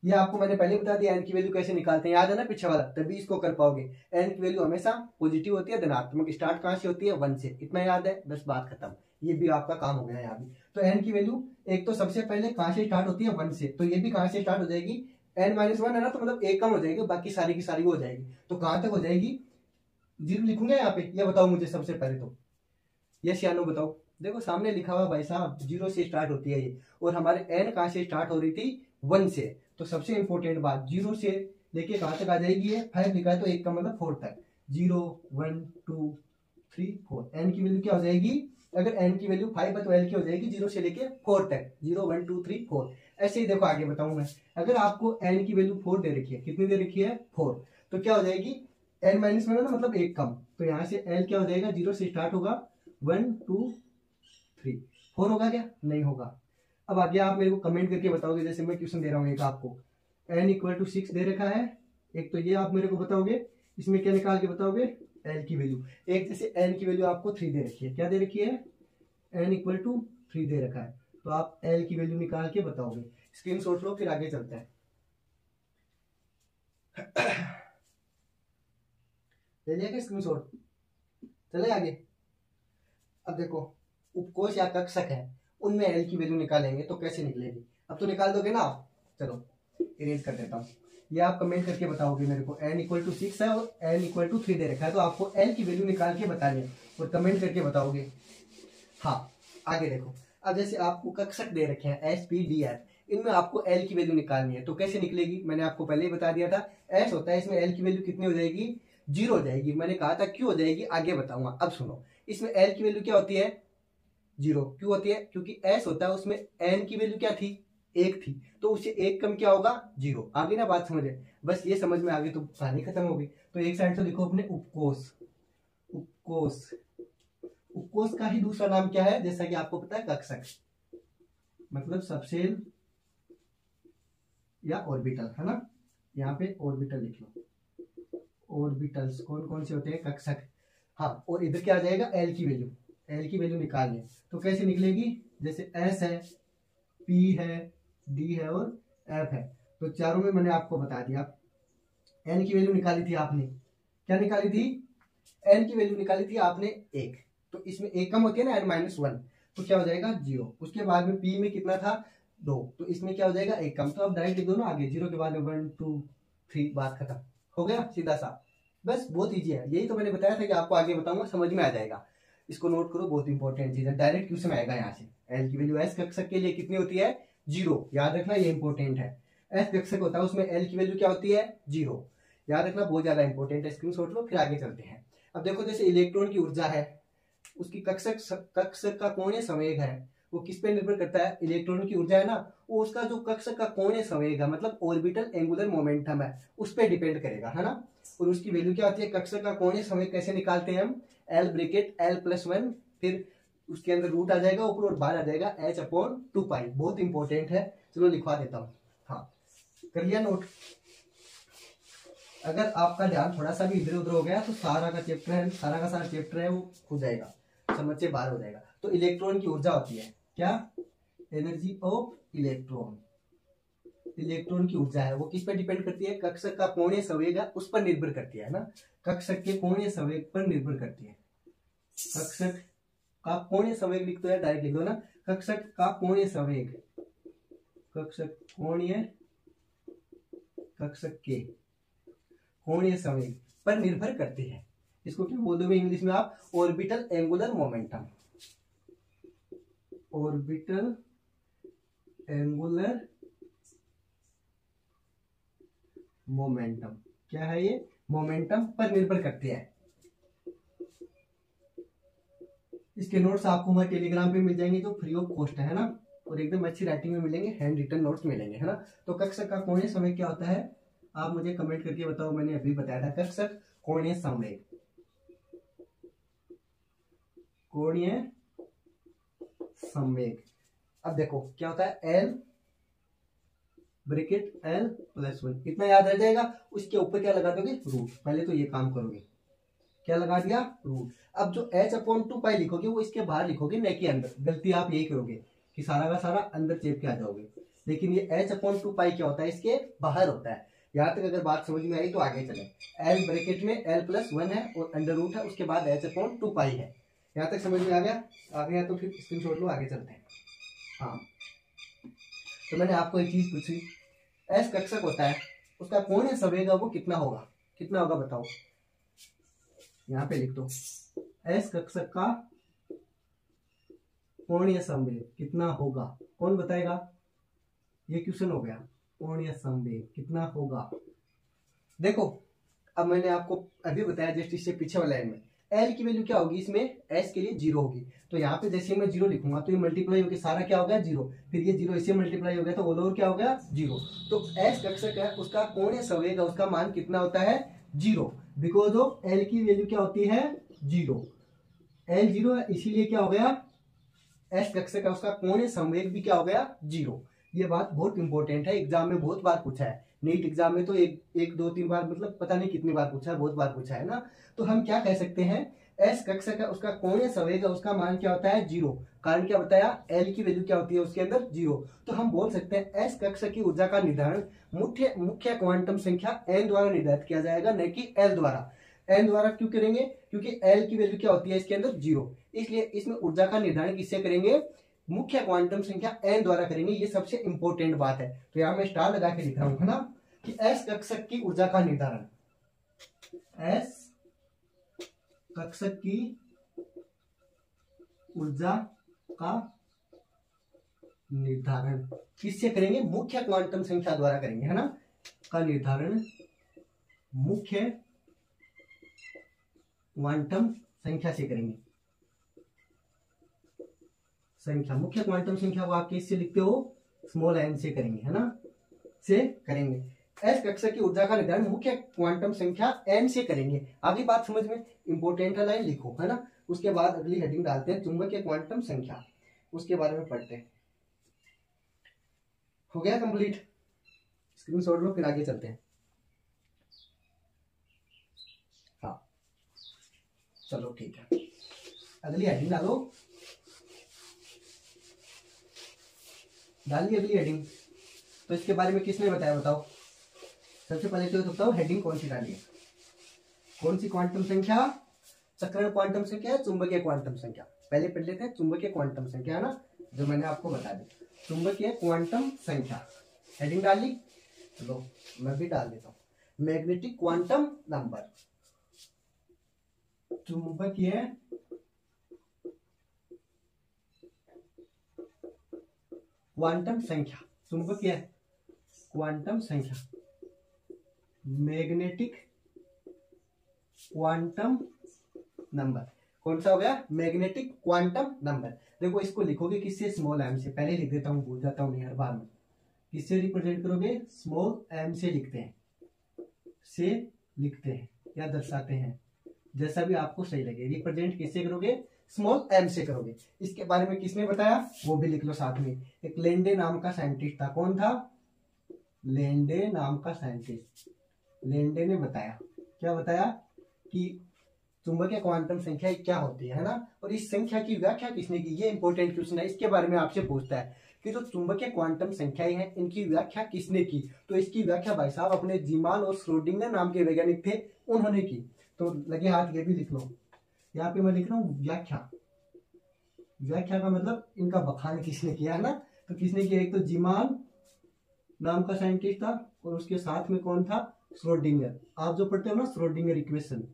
ये आपको मैंने पहले बता दिया n की वैल्यू कैसे निकालते हैं, याद है ना पीछे वाला, तभी इसको कर पाओगे। n की वैल्यू हमेशा पॉजिटिव होती है, धनात्मक, स्टार्ट कहां से होती है 1 से, इतना याद है, बस बात खत्म, ये भी आपका काम हो गया यहाँ भी। तो n की वैल्यू एक तो सबसे पहले कहां से स्टार्ट होती है 1 से, तो ये भी कहां से स्टार्ट हो जाएगी, n-1 है ना, तो मतलब एक कम हो जाएगी, बाकी सारी की सारी हो जाएगी। तो कहां तक हो जाएगी, 0 लिखूंगा यहाँ पे, ये बताओ मुझे सबसे पहले तो, ये सियानो बताओ। देखो सामने लिखा हुआ भाई साहब 0 से स्टार्ट होती है ये, और हमारे n कहां से स्टार्ट हो रही थी 1 से, तो सबसे इंपॉर्टेंट बात 0 से लेके कहां तक आ जाएगी, ये 5 लिखा है तो एक का मतलब 4 तक, 0 1 2 3 4, n की वैल्यू क्या हो जाएगी, अगर n की वैल्यू 5 है तो l की हो जाएगी 0 से लेके 4 तक, 0 1 2 3 4। ऐसे ही देखो आगे बताऊं मैं, अगर आपको n की वैल्यू 4 दे रखी है, कितनी दे रखी है 4, तो क्या हो जाएगी n-1 ना, मतलब एक कम, तो यहाँ से l क्या हो जाएगा, 0 से स्टार्ट होगा 1 2 3 4 होगा क्या, नहीं होगा। अब आगे आप मेरे को कमेंट करके बताओगे, जैसे मैं क्वेश्चन दे रहा हूँ एक आपको, n=6 दे रखा है, एक तो ये आप मेरे को बताओगे, इसमें क्या निकाल के बताओगे l की वैल्यू, एक जैसे n की वैल्यू आपको 3 दे रखी है, क्या दे रखी है n=3 दे रखा है, तो आप l की वैल्यू निकाल के बताओगे। स्क्रीनशॉट लो फिर आगे चलते हैं। ले लिया क्या स्क्रीनशॉट, चले आगे। अब देखो उपकोष या कक्षक है, उनमें एल की वैल्यू निकालेंगे तो कैसे निकलेगी, अब तो निकाल दोगे ना आप, चलो इरेज कर देता हूँ, ये आप कमेंट करके बताओगे मेरे को, n=6 है और n=3 दे रखा है, तो आपको l की वैल्यू निकाल के बतानी है और कमेंट करके बताओगे। हाँ आगे देखो, अब जैसे आपको कक्षक दे रखे हैं S P D F, इनमें आपको l की वैल्यू निकालनी है, तो कैसे निकलेगी, मैंने आपको पहले ही बता दिया था, S होता है, इसमें l की वैल्यू कितनी हो जाएगी 0 हो जाएगी, मैंने कहा था क्यों हो जाएगी आगे बताऊंगा। अब सुनो, इसमें l की वैल्यू क्या होती है 0, क्यों होती है, क्योंकि s होता है उसमें n की वैल्यू क्या थी 1 थी, तो उससे एक कम क्या होगा 0, आगे ना बात समझे, बस ये समझ में आ गई तो कहानी खत्म हो गई। तो एक साइड से लिखो अपने उपकोष, उपकोष, उपकोष का ही दूसरा नाम क्या है, जैसा कि आपको पता है कक्षक, मतलब सबसेल या ऑर्बिटल, है ना, यहाँ पे ऑर्बिटल लिख लो, ऑर्बिटल्स कौन कौन से होते हैं कक्षक। हाँ और इधर क्या आ जाएगा एल की वैल्यू, एल की वैल्यू निकालनी है तो कैसे निकलेगी, जैसे एस है, पी है, डी है और एफ है, तो चारों में मैंने आपको बता दिया। एन की वैल्यू निकाली थी आपने, क्या निकाली थी, एन की वैल्यू निकाली थी आपने 1, तो इसमें एक कम होती है ना n-1, तो क्या हो जाएगा 0, उसके बाद में पी में कितना था 2, तो इसमें क्या हो जाएगा एक कम, तो आप डायरेक्ट लिख दो ना आगे, 0 के बाद में 1 2 3, बात खत्म हो गया सीधा सा, बस बहुत ईजी है, यही तो मैंने बताया था कि आपको आगे बताऊंगा समझ में आ जाएगा। इसको नोट करो, बहुत इंपॉर्टेंट चीज है, डायरेक्ट क्वेश्चन आएगा यहाँ से। एल की वैल्यू एस कक्षक के लिए कितनी होती है 0, याद रखना ये इंपॉर्टेंट है, एस कक्षक होता है उसमें एल की वैल्यू क्या होती है 0, याद रखना बहुत ज्यादा इंपॉर्टेंट है, स्क्रीनशॉट लो फिर आगे चलते हैं। अब देखो जैसे इलेक्ट्रॉन की ऊर्जा है, उसकी कक्षक का कोणीय संवेग है, वो किस पे निर्भर करता है, इलेक्ट्रॉन की ऊर्जा है ना, वो उसका जो कक्षक का कोणीय संवेग है, मतलब ऑर्बिटल एंगुलर मोमेंटम है, उस पर डिपेंड करेगा, है ना, और उसकी वैल्यू क्या होती है, कक्षक का कोणीय संवेग कैसे निकालते हैं हम, L ब्रैकेट L+1, फिर उसके अंदर रूट आ जाएगा ऊपर और बाहर आ जाएगा h/2π, बहुत इंपॉर्टेंट है, चलो लिखवा देता हूँ। हाँ कर लिया नोट, अगर आपका ध्यान थोड़ा सा भी इधर उधर हो गया तो सारा का चैप्टर है, सारा का सारा चैप्टर है वो हो जाएगा, समझ से बाहर हो जाएगा। तो इलेक्ट्रॉन की ऊर्जा होती है क्या, एनर्जी ऑफ इलेक्ट्रॉन। इलेक्ट्रॉन की ऊर्जा है वो किस पर डिपेंड करती है, कक्षक का कोणीय संवेग है उस पर निर्भर करती है ना, कक्षक के कोणीय संवेग पर निर्भर करती है। कक्षक का कोणीय संवेग लिख दो या डायरेक्ट लिख दो ना, कक्षक का कोणीय संवेग, कक्षक कोणीय, कक्षक के कोणीय संवेग पर निर्भर करती है। इसको क्या बोल दोगे इंग्लिश में आप, orbital angular momentum. Orbital angular momentum क्या है ये, मोमेंटम पर निर्भर करती है। इसके नोट्स आपको हमारे टेलीग्राम पे मिल जाएंगे जो फ्री ऑफ कॉस्ट है ना, और एकदम अच्छी राइटिंग में मिलेंगे, हैंड रिटन नोट्स मिलेंगे है ना। तो कक्षक का कोणीय संवेग क्या होता है आप मुझे कमेंट करके बताओ, मैंने अभी बताया था कक्षक कोणीय संवेग, कोणीय संवेग। अब देखो क्या होता है, एल ब्रैकेट एल प्लस 1 इतना याद रह जाएगा, उसके ऊपर क्या लगा दोगे रूट, पहले तो ये काम करोगे, क्या लगा दिया रूट। अब जो h/2 लिखोगे वो इसके बाहर लिखोगे न कि अंदर, गलती आप यही करोगे कि सारा का सारा अंदर चेप के आ जाओगे, लेकिन ये h/2 क्या होता है इसके बाहर होता है। यहाँ तक अगर बात समझ में आई तो आगे चले, एल ब्रैकेट में एल प्लस 1 है और अंडर रूट है, उसके बाद h/2 है। यहाँ तक समझ में आ गया तो फिर स्क्रीनशॉट लो, आगे चलते हैं। हाँ तो मैंने आपको एक चीज पूछी, एस कक्षक होता है उसका कोणीय संवेग वो कितना होगा, कितना होगा बताओ, यहाँ पे लिख दो एस कक्षक का कोणीय संवेग कितना होगा, कौन बताएगा, ये क्वेश्चन हो गया, कोणीय संवेग कितना होगा। देखो अब मैंने आपको अभी बताया जस्ट इससे पीछे वाले लाइन में एल की वैल्यू क्या होगी, इसमें एस के लिए 0 होगी, तो यहाँ पे जैसे मैं 0 लिखूंगा तो ये मल्टीप्लाई होकर सारा क्या हो गया 0, फिर ये 0 इससे मल्टीप्लाई हो गया तो ऑल ओवर क्या हो गया 0। तो एस कक्षक है उसका कोणीय संवेग उसका मान कितना होता है 0, बिकॉज ऑफ एल की वैल्यू क्या होती है 0, एल 0 है इसीलिए क्या हो गया एस कक्षक है उसका कोणीय संवेग भी क्या हो गया 0। ये बात बहुत इंपॉर्टेंट है, एग्जाम में बहुत बार पूछा है, नीट एग्जाम में तो एक दो तीन बार मतलब पता नहीं कितनी बार पूछा है, बहुत बार पूछा है ना। तो हम क्या कह सकते हैं, एस कक्षक है उसका कोणीय संवेग है उसका मान क्या होता है 0, कारण क्या बताया एल की वैल्यू क्या होती है उसके अंदर 0। तो हम बोल सकते हैं एस कक्षक की ऊर्जा का निर्धारण मुख्य क्वांटम संख्या n द्वारा निर्धारित किया जाएगा, न कि एल द्वारा। एन द्वारा क्यों करेंगे, क्योंकि एल की वैल्यू क्या होती है इसके अंदर 0, इसलिए इसमें ऊर्जा का निर्धारण किससे करेंगे, मुख्य क्वांटम संख्या n द्वारा करेंगे। ये सबसे इंपॉर्टेंट बात है, तो यहां मैं स्टार लगा के लिख रहा हूं है ना कि एस कक्षक की ऊर्जा का निर्धारण, एस कक्षक की ऊर्जा का निर्धारण किससे करेंगे, मुख्य क्वांटम संख्या द्वारा करेंगे है ना, का निर्धारण मुख्य क्वांटम संख्या से करेंगे। संख्या मुख्य क्वांटम संख्या वो आप किससे लिखते हो, स्मॉल n से करेंगे है ना, से करेंगे। एस कक्षक की ऊर्जा का निर्धारण मुख्य क्वांटम संख्या n से करेंगे। आगे बात समझ में, इंपोर्टेंट लाइन लिखो है ना, उसके बाद अगली हेडिंग डालते हैं चुंबकीय क्वांटम संख्या, उसके बारे में पढ़ते हैं। हो गया कंप्लीट, स्क्रीनशॉट लो फिर आगे चलते हैं। हाँ चलो ठीक है, अगली हेडिंग डालो, डालिए अगली हेडिंग। तो इसके बारे में किसने बताया बताओ, सबसे पहले तो बताओ हेडिंग कौन सी डाली है, कौन सी क्वांटम संख्या, चक्रण क्वांटम संख्या है चुंबकीय क्वांटम संख्या। पहले पढ़ लेते हैं चुंबकीय क्वांटम संख्या है ना, जो मैंने आपको बता दी, चुंबकीय क्वांटम संख्या। हेडिंग डाल ली, लो मैं भी डाल देता हूं, मैग्नेटिक क्वांटम नंबर, चुंबकीय क्वांटम संख्या, चुंबकीय क्वांटम संख्या, मैग्नेटिक क्वांटम नंबर। कौन सा हो गया, मैग्नेटिक क्वांटम नंबर। देखो इसको लिखोगे किससे, स्मॉल m से, पहले लिख देता हूं भूल जाता हूं नहीं हर बार में, किससे रिप्रेजेंट करोगे, स्मॉल m से लिखते हैं, से लिखते हैं या दर्शाते हैं, जैसा भी आपको सही लगे। रिप्रेजेंट किससे करोगे, स्मॉल m से करोगे। इसके बारे में किसने बताया वो भी लिख लो साथ में, एक लेंडे नाम का साइंटिस्ट था, कौन था, लेंडे नाम का साइंटिस्ट। लेंडे ने बताया, क्या बताया कि चुंबकीय क्वांटम संख्या क्या होती है ना, और इस संख्या की व्याख्या किसने की, ये इंपॉर्टेंट क्वेश्चन है, इसके बारे में आपसे पूछता है कि जो चुंबकीय क्वांटम संख्याएं हैं इनकी व्याख्या किसने की। तो इसकी व्याख्या भाई साहब अपने जीमान और श्रोडिंगर नाम के वैज्ञानिक थे, उन्होंने की। तो लगे हाथ ये भी लिख लो, यहाँ पे मैं लिख रहा हूँ व्याख्या। व्याख्या का मतलब इनका बखान किसने किया है ना, तो किसने किया, एक तो जीमान नाम का साइंटिस्ट था और उसके साथ में कौन था, श्रोडिंगर। आप जो पढ़ते हो ना श्रोडिंगर इक्वेशन,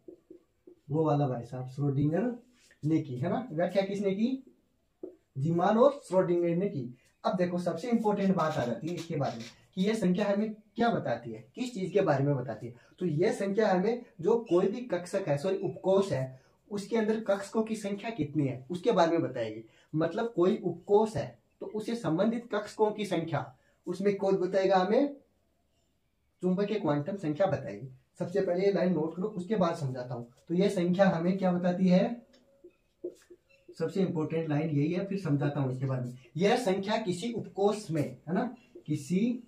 वो वाला भाई साहब श्रोडिंगर ने की है ना। व्याख्या किसने की, जीमान और श्रोडिंगर ने की। अब देखो सबसे इंपॉर्टेंट बात आ जाती है इसके बारे में कि यह संख्या हमें क्या बताती है, किस चीज के बारे में बताती है। तो यह संख्या हमें जो कोई भी कक्षक है, सॉरी उपकोष है, उसके अंदर कक्षकों की संख्या कितनी है उसके बारे में बताएगी। मतलब कोई उपकोष है तो उससे संबंधित कक्षकों की संख्या, उसमें कौन बताएगा, हमें चुंबकीय क्वांटम संख्या बताएगी। सबसे पहले ये लाइन नोट करो, उसके बाद समझाता हूं। तो यह संख्या हमें क्या बताती है, सबसे इंपॉर्टेंट लाइन यही है, फिर समझाता हूं इसके बारे में। यह संख्या किसी उपकोष में है ना, किसी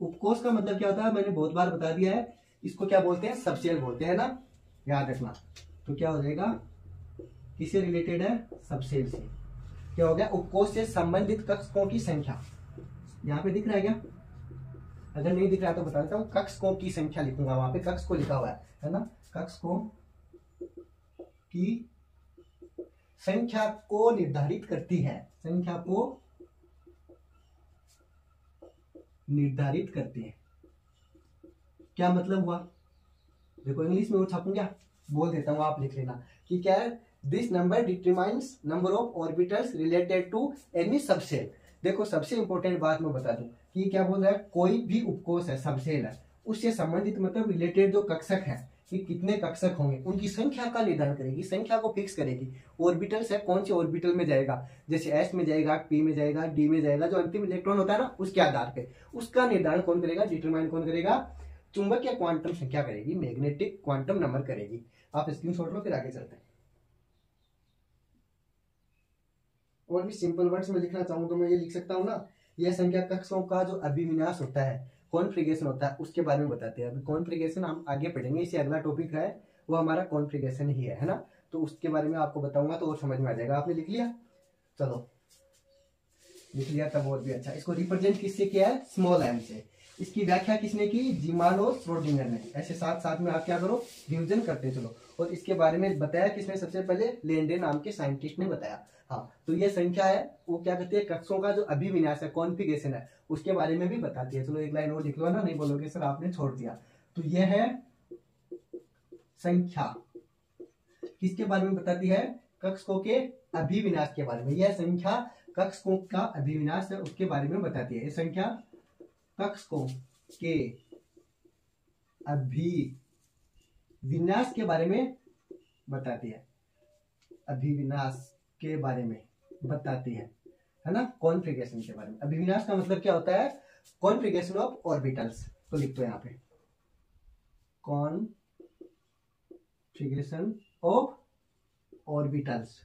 उपकोष का मतलब क्या होता है, मैंने बहुत बार बता दिया है, इसको क्या बोलते हैं, सबसेल बोलते हैं ना, याद रखना। तो क्या हो जाएगा, किससे रिलेटेड है, सबसेल से। क्या हो गया, उपकोष से संबंधित कक्षकों की संख्या। यहाँ पे दिख रहा है क्या, अगर नहीं दिख रहा तो बता देता हूँ, कक्षकों की संख्या लिखूंगा, वहां पे कक्ष को लिखा हुआ है ना, कक्षकों की संख्या को निर्धारित करती है, संख्या को निर्धारित करती है। क्या मतलब हुआ, देखो इंग्लिश में वो छापूं क्या, बोल देता हूं, आप लिख लेना कि क्या है, this number determines number of orbitals related to any subshell. देखो सबसे इंपॉर्टेंट बात मैं बता दूं कि क्या बोल रहा है, कोई भी उपकोष है, सबसेल है, उससे संबंधित मतलब रिलेटेड जो कक्षक है, कि कितने कक्षक होंगे उनकी संख्या का निर्धारण करेगी, संख्या को फिक्स करेगी। ऑर्बिटल्स है, कौन से ऑर्बिटल में जाएगा, जैसे एस में जाएगा, पी में जाएगा, डी में जाएगा, जो अंतिम इलेक्ट्रॉन होता है ना, उसके आधार पे उसका निर्धारण कौन करेगा, डिटरमाइन कौन करेगा, चुंबकीय क्वांटम संख्या करेगी, मैग्नेटिक क्वांटम नंबर करेगी। आप स्क्रीनशॉट लो, फिर आगे चलते हैं। और भी सिंपल वर्ड्स में लिखना चाहूँ तो मैं ये लिख सकता हूँ ना, यह संख्या कक्षकों का जो अभिविन्यास होता है, कॉन्फ़िगरेशन होता है, उसके बारे में बताते हैं। अभी कॉन्फ़िगरेशन हम आगे पढ़ेंगे, इससे अगला टॉपिक है वो हमारा कॉन्फ़िगरेशन ही है ना, तो उसके बारे में आपको बताऊंगा तो और समझ में आ जाएगा। आपने लिख लिया, चलो लिख लिया तब और भी अच्छा। इसको रिप्रेजेंट किससे किया है, स्मॉल एम से। इसकी व्याख्या किसने की, जीमान और श्रोडिंगर ने। ऐसे साथ साथ में आप क्या करो, रिविजन करते चलो। और इसके बारे में बताया किसने, सबसे पहले लेंडे नाम के साइंटिस्ट ने बताया। हाँ, तो ये संख्या है वो क्या कहती है, कक्षों का जो अभिविन्यास है, कॉन्फ़िगरेशन है, उसके बारे में भी बताती है। चलो एक लाइन और लिख लो ना, नहीं बोलोगे सर आपने छोड़ दिया। तो यह है संख्या, किसके बारे में बताती है, कक्षकों के अभिविन्यास के बारे में। यह संख्या कक्षकों का अभिविन्यास है उसके बारे में बताती है। यह संख्या कक्षकों के अभिविन्यास के बारे में बताती है, अभिविन्यास के बारे में बताती है ना, कॉन्फ़िगरेशन के बारे में। अभिविन्यास का मतलब क्या होता है, कॉन्फ़िगरेशन ऑफ ऑर्बिटल्स। तो लिख दो यहाँ पे, कॉन्फ़िगरेशन ऑफ ऑर्बिटल्स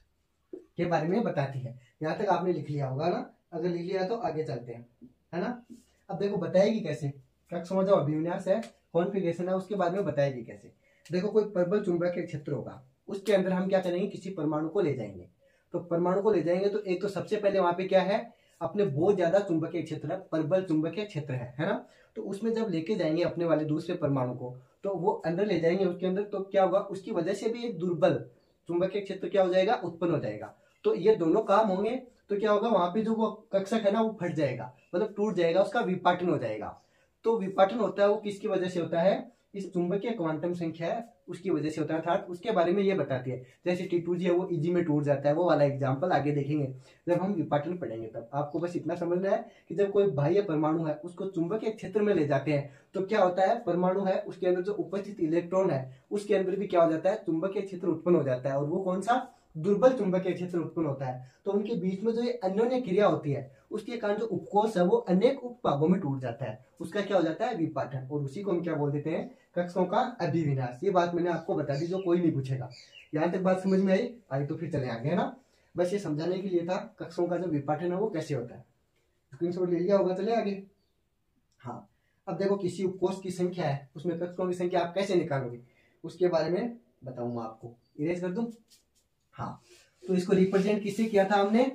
के बारे में बताती है। यहां तक आपने लिख लिया होगा ना, अगर लिख लिया तो आगे चलते हैं, है ना। अब देखो बताएगी कैसे, कक्षों जो अभिविन्यास है, कॉन्फ़िगरेशन है, उसके बारे में बताएगी कैसे। देखो कोई प्रबल चुंबकीय क्षेत्र होगा, उसके अंदर हम क्या करेंगे, किसी परमाणु को ले जाएंगे। तो परमाणु को ले जाएंगे तो एक तो सबसे पहले वहां पे क्या है, अपने बहुत ज्यादा चुंबकीय क्षेत्र है, प्रबल चुंबकीय क्षेत्र है ना। तो उसमें जब लेके जाएंगे अपने वाले दूसरे परमाणु को, तो वो अंदर ले जाएंगे उसके अंदर, तो क्या होगा, उसकी वजह से भी एक दुर्बल चुंबकीय क्षेत्र क्या हो जाएगा, उत्पन्न हो जाएगा। तो ये दोनों काम होंगे, तो क्या होगा, वहां पे जो वो कक्षक है ना वो फट जाएगा, मतलब टूट जाएगा, उसका विपाटन हो जाएगा। तो विपाटन होता है वो किसकी वजह से होता है, इस चुंबकीय क्वांटम संख्या है उसकी वजह से होता है, अर्थात उसके बारे में ये बताती है। जैसे T2G है वो इजी में टूट जाता है, वो वाला एग्जांपल आगे देखेंगे जब हम विपाटन पढ़ेंगे। तब आपको बस इतना समझना है कि जब कोई बाह्य परमाणु है उसको चुंबकीय क्षेत्र में ले जाते हैं, तो क्या होता है, परमाणु है उसके अंदर जो उपस्थित इलेक्ट्रॉन है उसके अंदर भी क्या हो जाता है, चुंबकीय क्षेत्र उत्पन्न हो जाता है, और वो कौन सा, दुर्बल चुंबकीय क्षेत्र उत्पन्न होता है। तो उनके बीच में जो ये अन्योन्य क्रिया होती है, उसके कारण जो उपकोष है वो अनेक उपभागों में टूट जाता है, उसका क्या हो जाता है, विपाटन। और उसी को हम क्या बोल देते हैं, कक्षकों का अभिविन्यास। ये बात मैंने आपको बता दी, जो कोई नहीं पूछेगा। यहाँ तक बात समझ में आई, तो फिर चले आगे, है ना। बस ये समझाने के लिए था कक्षकों का जो विपाटन है वो कैसे होता है। स्क्रीनशॉट ले लिया होगा, चले आगे। हाँ, अब देखो किसी उपकोष की संख्या है, उसमें कक्षकों की संख्या आप कैसे निकालोगे, उसके बारे में बताऊं मैं आपको, इरेज कर दूं। हाँ, तो इसको रिप्रेजेंट किससे किया था हमने,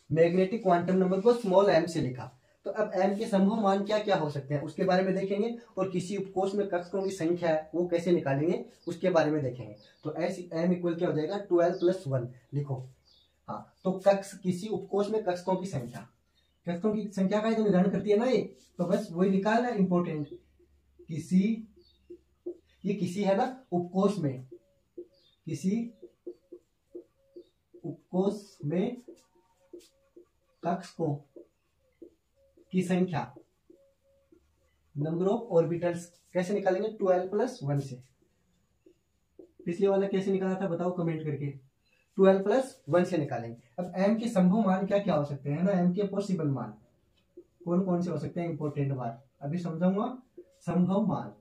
मैग्नेटिक क्वांटम नंबर को स्मॉल m से लिखा। तो अब m के संभव मान क्या क्या हो सकते हैं उसके बारे में देखेंगे, और किसी उपकोष में कक्षकों की संख्या है वो कैसे निकालेंगे उसके बारे में देखेंगे। तो m इक्वल क्या हो जाएगा, 12 + 1 लिखो। हाँ, तो कक्ष किसी उपकोष में कक्षकों की संख्या, कक्षकों की संख्या का जो निर्धारण करती है ना ये, तो बस वही निकालना है इंपॉर्टेंट। किसी, ये किसी है ना उपकोष में, किसी उपकोष में कक्षकों की संख्या, नंबर ऑफ ऑर्बिटल्स कैसे निकालेंगे, 12 + 1 से। पिछले वाला कैसे निकाला था बताओ कमेंट करके, 12 + 1 से निकालेंगे। अब m के संभव मान क्या क्या हो सकते हैं ना, m के पॉसिबल मान कौन कौन से हो सकते हैं, इंपॉर्टेंट बात अभी समझाऊंगा। संभव मान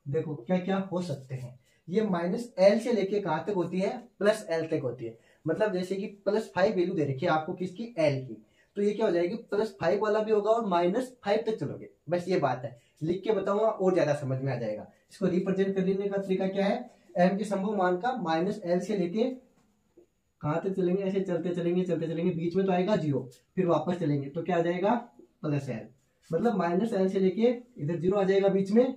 देखो क्या क्या हो सकते हैं, ये -l से लेके कहां तक होती है, +l तक होती है। मतलब जैसे कि +5 वैल्यू दे रखी है आपको किसकी, l की, तो ये क्या हो जाएगी, +5 वाला भी होगा और -5 तक चलोगे, बस ये बात है। लिख के बताऊंगा और ज्यादा समझ में आ जाएगा। इसको रिप्रेजेंट करने का तरीका क्या है, m के संभव मान का -l से लेके कहां तक चलेंगे, ऐसे चलते चलेंगे, बीच में तो आएगा 0, फिर वापस चलेंगे तो क्या आ जाएगा, +l। मतलब -l से लेके इधर 0 आ जाएगा बीच में,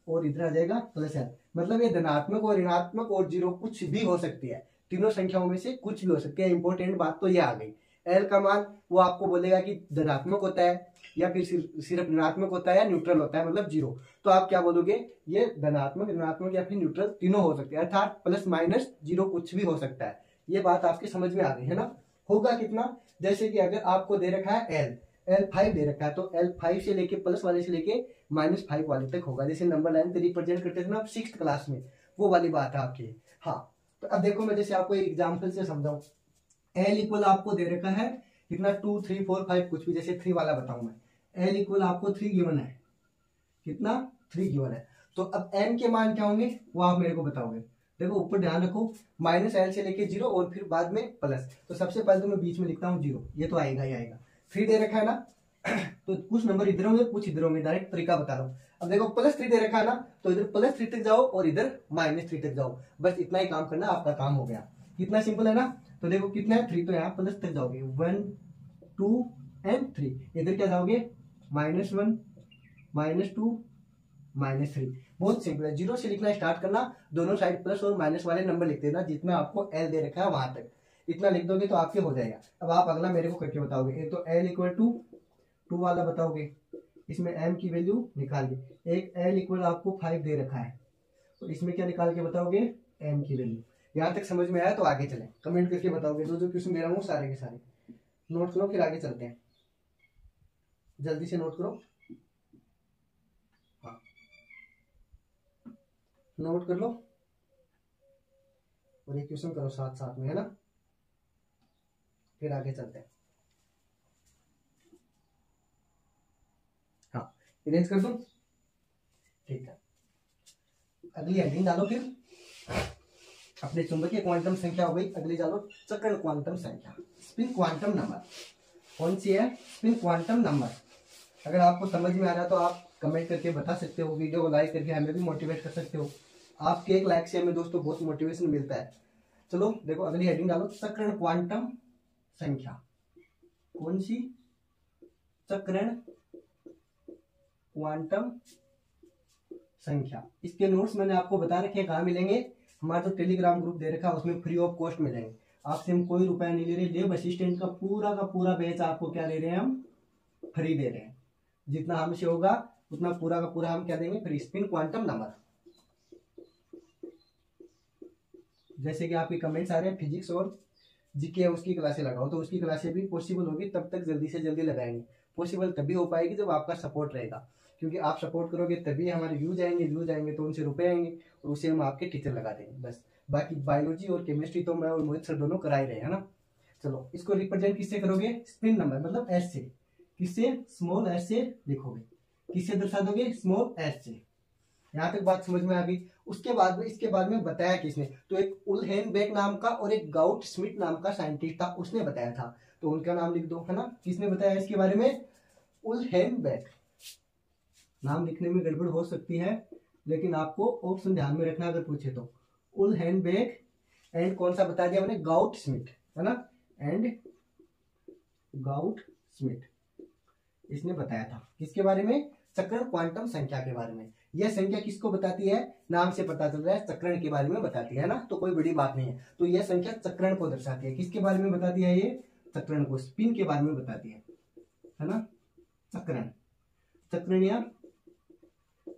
और इधर आ जाएगा +l। मतलब ये धनात्मक और ऋणात्मक और 0 कुछ भी हो सकती है, तीनों संख्याओं में से कुछ भी हो सकती है। इंपॉर्टेंट बात तो ये आ गई, l का मान वो आपको बोलेगा कि धनात्मक होता है या फिर सिर्फ ऋणात्मक होता है या न्यूट्रल होता है, मतलब 0। तो आप क्या बोलोगे, ये धनात्मक, ऋणात्मक या फिर न्यूट्रल तीनों हो सकते हैं, अर्थात +-0 कुछ भी हो सकता है। ये बात आपकी समझ में आ गई है ना। होगा कितना, जैसे कि अगर आपको दे रखा है l 5 दे रखा है, तो l 5 से लेके प्लस वाले से लेके -5 वाले तक होगा, जैसे नंबर लाइन रिप्रेजेंट करते थे ना आप 6th क्लास में, वो वाली बात है आपकी। हाँ, तो अब देखो मैं जैसे आपको एक एग्जाम्पल से समझाऊं, l इक्वल आपको दे रखा है कितना, 2 3 4 5 कुछ भी, जैसे 3 वाला बताऊं मैं, l इक्वल आपको 3 गिवन है, कितना 3 गिवन है। तो अब n के मान क्या होंगे वो आप मेरे को बताओगे। देखो ऊपर ध्यान रखो, -l से लेके 0 और फिर बाद में प्लस, तो सबसे पहले तो मैं बीच में लिखता हूँ 0, ये तो आएगा ही आएगा। 3 दे रखा है ना तो कुछ नंबर इधर होंगे कुछ इधर होंगे, डायरेक्ट तरीका बता रहा हूँ। अब देखो +3 दे रखा है ना, तो इधर +3 तक जाओ और इधर -3 तक जाओ, बस इतना ही काम करना, आपका काम हो गया। कितना सिंपल है ना। तो देखो कितना है 3, तो यहाँ प्लस तक जाओगे, 1 2 एंड 3, इधर क्या जाओगे, -1 -2 -3। बहुत सिंपल है, 0 से लिखना स्टार्ट करना, दोनों साइड प्लस और माइनस वाले नंबर लिख देना, जितना आपको l दे रखा है वहां तक, इतना लिख दोगे तो आपके हो जाएगा। अब आप अगला मेरे को करके बताओगे, एक तो l इक्वल टू 2 वाला बताओगे, इसमें m की वैल्यू निकाल के, एक l इक्वल आपको 5 दे रखा है, तो इसमें क्या निकाल के बताओगे, m की वैल्यू। यहाँ तक समझ में आया तो आगे चलें, कमेंट करके बताओगे, जो जो क्वेश्चन दे रहा हूँ सारे के सारे नोट करो, फिर आगे चलते हैं, जल्दी से नोट करो, हाँ नोट कर लो और ये क्वेश्चन करो साथ साथ में, है ना, फिर आगे चलते हैं। हाँ इरेज कर दूं, ठीक है, अगली हेडिंग डालो, फिर अपने चुंबकीय क्वांटम संख्या हो गई, अगली डालो चक्रण क्वांटम संख्या, स्पिन क्वांटम नंबर। कौन सी है, स्पिन क्वांटम नंबर। अगर आपको समझ में आ रहा है तो आप कमेंट करके बता सकते हो, वीडियो को लाइक करके हमें भी मोटिवेट कर सकते हो। आपके एक लाइक से हमें दोस्तों बहुत मोटिवेशन मिलता है। चलो देखो अगली हेडिंग डालो, चक्रण क्वांटम संख्या। कौन सी, चक्रण क्वांटम संख्या। इसके नोट्स मैंने आपको बता रखे, कहाँ मिलेंगे, हमारा जो टेलीग्राम ग्रुप दे रखा है उसमें फ्री ऑफ कॉस्ट मिलेंगे, आपसे हम कोई रुपया नहीं ले रहे, लेब असिस्टेंट का पूरा बैच आपको क्या दे रहे हैं, हम फ्री दे रहे हैं, जितना हमसे होगा उतना पूरा का पूरा हम क्या देंगे फ्री। स्पिन क्वांटम नंबर, जैसे कि आपके कमेंट्स आ रहे हैं फिजिक्स और जीके उसकी क्लासें लगाओ, तो उसकी क्लासें भी पॉसिबल होगी तब तक जल्दी से जल्दी लगाएंगे। पॉसिबल तभी हो पाएगी जब आपका सपोर्ट रहेगा, क्योंकि आप सपोर्ट करोगे तभी हमारे व्यूज आएंगे तो उनसे रुपए आएंगे और उसे हम आपके टीचर लगा देंगे बस। बाकी बायोलॉजी और केमिस्ट्री तो मैं और मोहित सर दोनों करा ही रहे हैं ना। चलो इसको रिप्रेजेंट किससे करोगे, स्पिन नंबर मतलब एस से, किससे, स्मॉल एस से लिखोगे, किससे दर्शा दोगे, स्मॉल एस से। यहाँ तक बात समझ में आ गई। उसके बाद में इसके बाद में बताया किसने, तो एक उलहेनबेक नाम का और एक गाउट स्मिथ नाम का साइंटिस्ट था, उसने बताया था, तो उनका नाम लिख दो, है ना। किसने बताया इसके बारे में, उलहेनबेक। नाम लिखने में गड़बड़ हो सकती है लेकिन आपको ऑप्शन ध्यान में रखना अगर पूछे तो, उलहेनबेक एंड कौन सा बता दिया मैंने, गाउट स्मिथ, है ना, एंड गाउट स्मिथ, इसने बताया था किसके बारे में, चक्रण क्वांटम संख्या के बारे में। यह संख्या किसको बताती है, नाम से पता चल रहा है चक्रण के बारे में बताती है ना, तो कोई बड़ी बात नहीं है। तो यह संख्या चक्रण को दर्शाती है, किसके बारे में बताती है, ये चक्रण को, स्पिन के बारे में बताती है ना, चक्रण, चक्रण या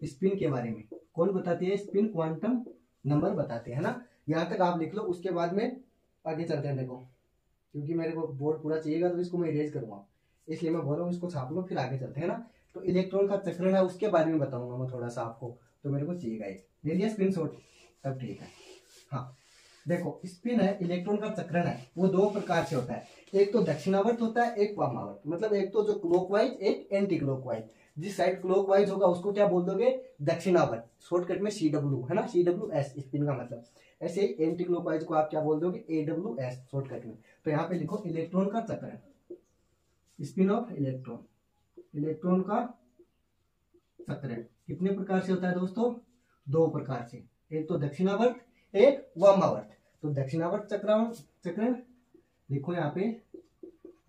स्पिन के बारे में कौन बताती है, स्पिन क्वांटम नंबर बताते हैं ना। यहां तक आप लिख लो, उसके बाद में आगे चलते हैं। देखो क्योंकि मेरे को बोर्ड पूरा चाहिएगा तो इसको मैं इरेज करूंगा, इसलिए मैं बोल रहा हूँ इसको छाप लो, फिर आगे चलते हैं ना। तो इलेक्ट्रॉन का चक्रण है उसके बारे में बताऊंगा मैं थोड़ा सा आपको, तो मेरे को चाहिएगा ये, ले लिया स्क्रीनशॉट, तब ठीक है। हाँ देखो, स्पिन है, इलेक्ट्रॉन का चक्रण है, वो दो प्रकार से होता है, एक तो दक्षिणावर्त होता है, एक वामावर्त, मतलब एक तो जो क्लॉकवाइज, एक एंटी क्लॉकवाइज। जिस साइड क्लॉकवाइज होगा उसको क्या बोल दोगे, दक्षिणावर्त, शॉर्टकट में CW, है ना, CWS स्पिन का मतलब। ऐसे ही एंटी क्लॉकवाइज को आप क्या बोल दोगे, AWS शॉर्टकट में। तो यहाँ पे लिखो इलेक्ट्रॉन का चक्रण, स्पिन ऑफ इलेक्ट्रॉन, इलेक्ट्रॉन का चक्रण कितने प्रकार से होता है दोस्तों, दो प्रकार से, एक तो दक्षिणावर्त, एक वामावर्त। तो दक्षिणावर्त चक्रण लिखो यहाँ पे,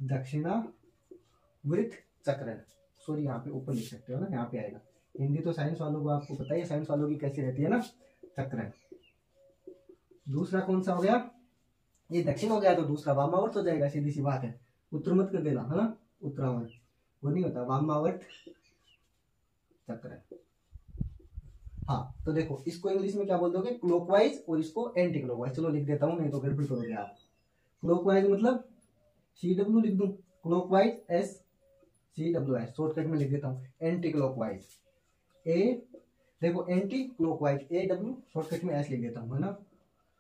दक्षिणावर्त चक्रण, सॉरी यहाँ पे ऊपर लिख सकते हो ना, यहाँ पे आएगा। हिंदी तो साइंस वालों को आपको पता है, साइंस वालों की कैसी रहती है ना, चक्रण। दूसरा कौन सा हो गया, ये दक्षिण हो गया, तो दूसरा वामावर्त हो जाएगा, सीधी सी बात है, उत्तर मत कर देना, है ना, उत्तरावर्त वो नहीं होता, वामावर्त चक्रण। हाँ तो देखो, इसको इंग्लिश में क्या बोल दोगे, क्लॉकवाइज, और इसको एंटी क्लॉकवाइज। चलो लिख देता हूं, नहीं तो गड़बड़ करोगे आप। क्लॉकवाइज मतलब CW लिख दूं, क्लॉकवाइज SCWS शॉर्टकट में लिख देता हूं, एंटी क्लॉकवाइज देखो एंटी क्लॉकवाइज AW शॉर्टकट में S लिख देता हूं, है ना,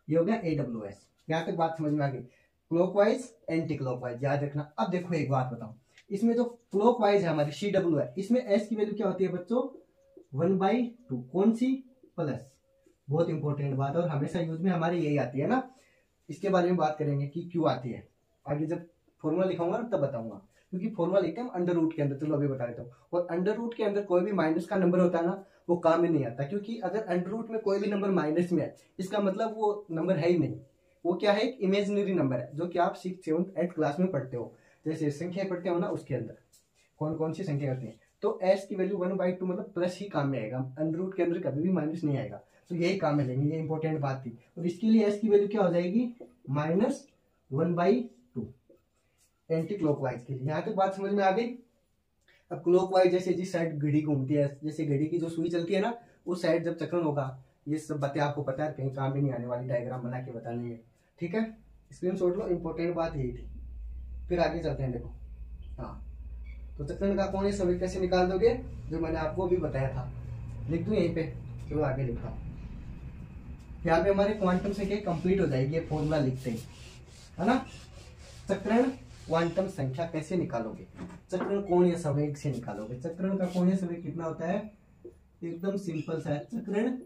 ये हो गया AWS। यहां तक बात समझ में आ गई, क्लॉकवाइज एंटी क्लॉकवाइज याद रखना। अब देखो एक बात बताऊं, इसमें जो क्लॉकवाइज है हमारी CW है, इसमें S की वैल्यू क्या होती है बच्चों, 1/2, कौन सी, प्लस। बहुत इंपॉर्टेंट बात है और हमेशा यूज में हमारी यही आती है ना। इसके बारे में बात करेंगे कि क्यों आती है, आगे जब फॉर्मूला लिखाऊंगा तब बताऊंगा, क्योंकि फॉर्मूला लिखते हैं अंडर रूट के अंदर। चलो अभी बता देता हूँ। और अंडर रूट के अंदर कोई भी माइनस का नंबर होता है ना, वो काम में नहीं आता, क्योंकि अगर अंडर रूट में कोई भी नंबर माइनस में है, इसका मतलब वो नंबर है ही नहीं, वो क्या है, एक इमेजिनरी नंबर है, जो कि आप 6th 7th 8th क्लास में पढ़ते हो, जैसे संख्या पढ़ते हो ना, उसके अंदर कौन कौन सी संख्या करती है। तो S की वैल्यू 1/2 मतलब प्लस ही काम में आएगा, अंडर रूट के अंदर कभी भी माइनस नहीं आएगा, तो यही काम में लेंगे, ये इंपॉर्टेंट बात थी। और इसके लिए S की वैल्यू क्या हो जाएगी, -1/2 एंटी क्लॉकवाइज के लिए। यहाँ तक बात समझ में आ गई। अब क्लॉकवाइज जैसे जिस साइड घड़ी घूमती है, जैसे घड़ी की जो सुई चलती है ना, उस साइड जब चक्रण होगा, ये सब बातें आपको पता है, कहीं काम भी नहीं आने वाली, डायग्राम बना के बतानी है, ठीक है, स्क्रीनशॉट लो, इंपॉर्टेंट बात यही थी। फिर आगे चलते हैं। देखो हाँ, तो चक्रण का कोणीय संवेग कैसे निकाल दोगे, जो मैंने आपको अभी बताया था, लिख दूं यहीं पे। चलो आगे लिखा, यहाँ पे हमारे क्वांटम संख्या कंप्लीट हो जाएगी, ये फॉर्मूला लिखते ही, है ना। चक्रण क्वांटम संख्या कैसे निकालोगे, चक्रण कोणीय संवेग से निकालोगे। चक्रण का कोणीय संवेग कितना होता है, एकदम सिंपल सा है, चक्रण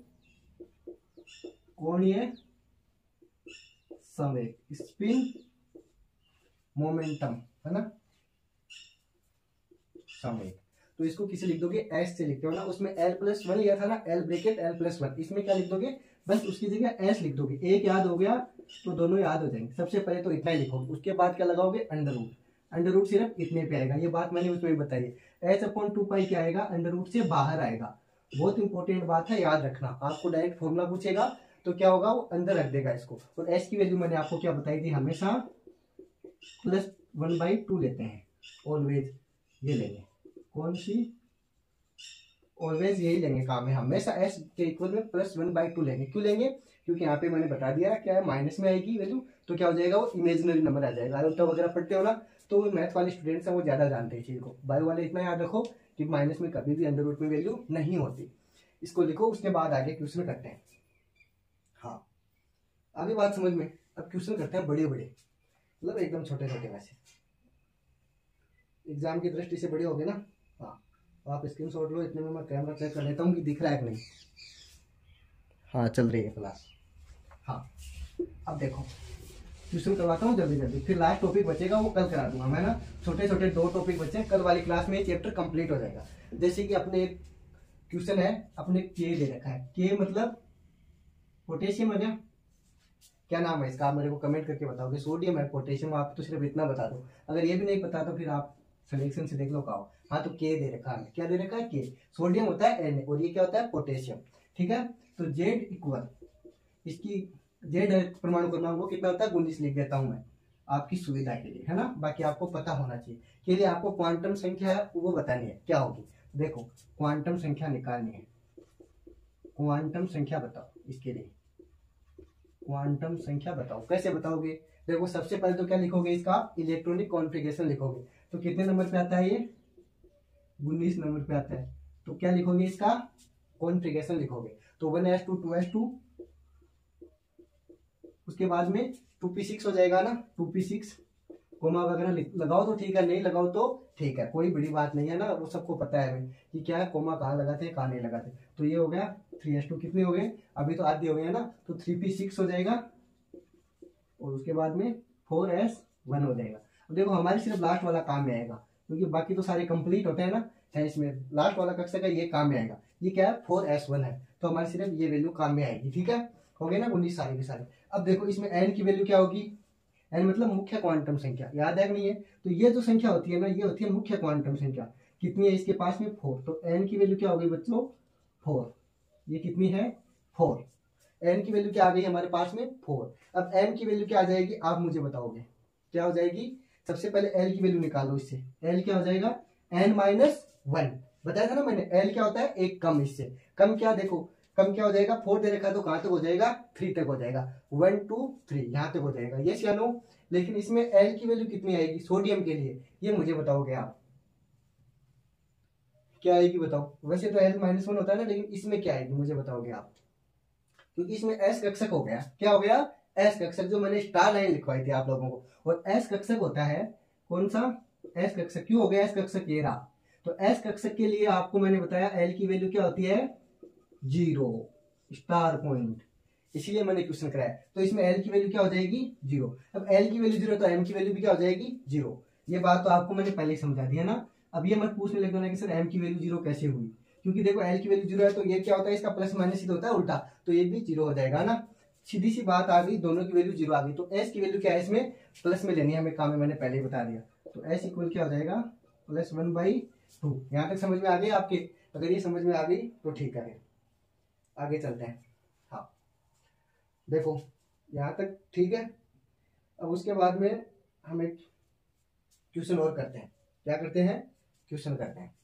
कोणीय संवेग, स्पिन मोमेंटम, है ना, संवेग। तो इसको किसे लिख दोगे, S से लिखते हो ना, उसमें L+1 लिया था ना, L ब्रैकेट L+1, इसमें क्या लिख दोगे, बस उसकी जगह S लिख दोगे। एक याद हो गया तो दोनों याद हो जाएंगे। सबसे पहले तो इतना ही लिखोगे, उसके बाद क्या लगाओगे, अंडर रूट। अंडर रूट सिर्फ इतने पे आएगा, ये बात मैंने उसमें भी बताई है। H/2π क्या आएगा, अंडर रूट से बाहर आएगा। बहुत इंपॉर्टेंट बात है, याद रखना। आपको डायरेक्ट फॉर्मूला पूछेगा तो क्या होगा, वो अंदर रख देगा इसको। और S की वैल्यू मैंने आपको क्या बताई थी, हमेशा +1/2 लेते हैं, ऑलवेज ये लेंगे, कौन सी, ऑलवेज यही लेंगे, काम है हमेशा S के इक्वल में +1/2 लेंगे। क्यों लेंगे, क्योंकि यहाँ पे मैंने बता दिया क्या है, माइनस में आएगी वैल्यू, तो क्या हो जाएगा, वो इमेजिनरी नंबर आ जाएगा। आयोटा वगैरह पढ़ते हो ना, तो वो मैथ वाले स्टूडेंट्स हैं, वो ज्यादा जानते हैं चीज को। बायो वाले इतना याद रखो कि माइनस में कभी भी अंडर रूट में वैल्यू नहीं होती। इसको लिखो, उसके बाद आगे क्वेश्चन करते हैं। हाँ आगे बात समझ में। अब क्वेश्चन करते हैं बड़े बड़े, मतलब एकदम छोटे छोटे, वैसे एग्जाम की दृष्टि से बड़े हो गए ना। हाँ आप स्क्रीनशॉट लो, इतने में मैं कैमरा चेक कर लेता हूँ कि दिख रहा है कि नहीं। हाँ चल रही है क्लास। हाँ अब देखो ट्यूशन करवाता हूँ जल्दी जल्दी, फिर लास्ट टॉपिक बचेगा वो कल करा दूंगा मैं ना। छोटे छोटे 2 टॉपिक बचे, कल वाली क्लास में ये चैप्टर कंप्लीट हो जाएगा। जैसे कि अपने क्वेश्चन है, अपने के दे रखा है, के मतलब पोटेशियम है क्या, क्या नाम है इसका, आप मेरे को कमेंट करके बताओगे। सोडियम है, पोटेशियम, आप तो सिर्फ इतना बता दो। अगर ये भी नहीं पता तो फिर आप सिलेक्शन से देख लो का हो। हाँ तो के दे रखा है, क्या दे रखा है, के। सोडियम होता है Na और ये क्या होता है, पोटेशियम। ठीक है, तो Z इक्वल इसकी Z परमाणु क्रमांक वो कितना होता है, 19 लिख देता हूं मैं आपकी सुविधा के लिए, है ना। बाकी आपको पता होना चाहिए, के लिए आपको क्वांटम संख्या है वो बतानी है, क्या होगी। देखो क्वांटम संख्या निकालनी है, क्वांटम संख्या बताओ इसके लिए, क्वांटम संख्या बताओ, कैसे बताओगे। देखो सबसे पहले तो क्या लिखोगे, इसका इलेक्ट्रॉनिक कॉन्फ़िगरेशन लिखोगे। तो कितने नंबर पे आता है ये, 19 नंबर पे आता है। तो क्या लिखोगे, इसका कॉन्फ़िगरेशन लिखोगे। तो 1s2 2s2, उसके बाद में 2p6 हो जाएगा ना, 2p6 कोमा वगैरह लगाओ तो ठीक है, नहीं लगाओ तो ठीक है, कोई बड़ी बात नहीं है ना, वो सबको पता है हमें कि क्या है, कोमा कहाँ लगाते हैं कहाँ नहीं लगाते। तो ये हो गया 3s2, कितने हो गए, अभी तो आधे हो गए ना, तो 3p6 हो जाएगा और उसके बाद में 4s1 हो जाएगा। अब देखो हमारी सिर्फ लास्ट वाला काम में आएगा, क्योंकि बाकी तो सारे कंप्लीट होते हैं ना, है इसमें लास्ट वाला कक्षा का ये काम में आएगा। ये क्या है, 4s1 है, तो हमारी सिर्फ ये वैल्यू काम में आएगी। ठीक है, हो गए ना 19 सारे के सारे। अब देखो इसमें n की वैल्यू क्या होगी, n मतलब मुख्य क्वांटम संख्या, याद है कि नहीं है। तो ये जो संख्या होती है ना, ये होती है मुख्य क्वांटम संख्या। कितनी है इसके पास में, 4। तो n की वैल्यू क्या हो गई बच्चों, 4। ये कितनी है, 4। n की वैल्यू क्या आ गई हमारे पास में, 4। अब n की वैल्यू क्या आ जाएगी, आप मुझे बताओगे क्या हो जाएगी। सबसे पहले l की वैल्यू निकालो इससे, l क्या हो जाएगा, n-1। बताया था ना मैंने, l क्या होता है, एक कम, इससे कम क्या, देखो कम क्या हो जाएगा, 4 दे रखा है तो कहां तक हो जाएगा, 3 तक हो जाएगा, 1 2 3 यहां तक हो जाएगा, ये या नो। लेकिन इसमें L की वैल्यू कितनी आएगी सोडियम के लिए, ये मुझे बताओगे आप, क्या आएगी बताओ। वैसे तो L-1 होता है ना, लेकिन इसमें क्या आएगी मुझे बताओगे आप, क्योंकि इसमें S कक्षक हो गया। क्या हो गया, S कक्षक, जो मैंने स्टार लाइन लिखवाई थी आप लोगों को। और S कक्षक होता है कौन सा, S कक्षक क्यों हो गया, S कक्षक ये रहा। तो S कक्षक के लिए आपको मैंने बताया L की वैल्यू क्या होती है, 0 स्टार पॉइंट, इसीलिए मैंने क्वेश्चन कराया। तो इसमें L की वैल्यू क्या हो जाएगी, 0। अब L की वैल्यू 0 तो M की वैल्यू भी क्या हो जाएगी, 0। ये बात तो आपको मैंने पहले ही समझा दी है ना। अब ये मत पूछने लग जाना कि सर M की वैल्यू 0 कैसे हुई, क्योंकि देखो L की वैल्यू 0 है तो ये क्या होता है, इसका प्लस माइनस सीधा होता है उल्टा, तो ये भी 0 हो जाएगा ना। सीधी सी बात आ गई, दोनों की वैल्यू 0 आ गई। तो S की वैल्यू क्या है, इसमें प्लस में लेनी है हमें, काम है मैंने पहले ही बता दिया। तो S इक्वल क्या हो जाएगा, +1/2। यहाँ तक समझ में आ गई आपके, अगर ये समझ में आ गई तो ठीक है, आगे चलते हैं। हाँ देखो यहाँ तक ठीक है। अब उसके बाद में हम एक क्वेश्चन और करते हैं, क्या करते हैं, क्वेश्चन करते हैं।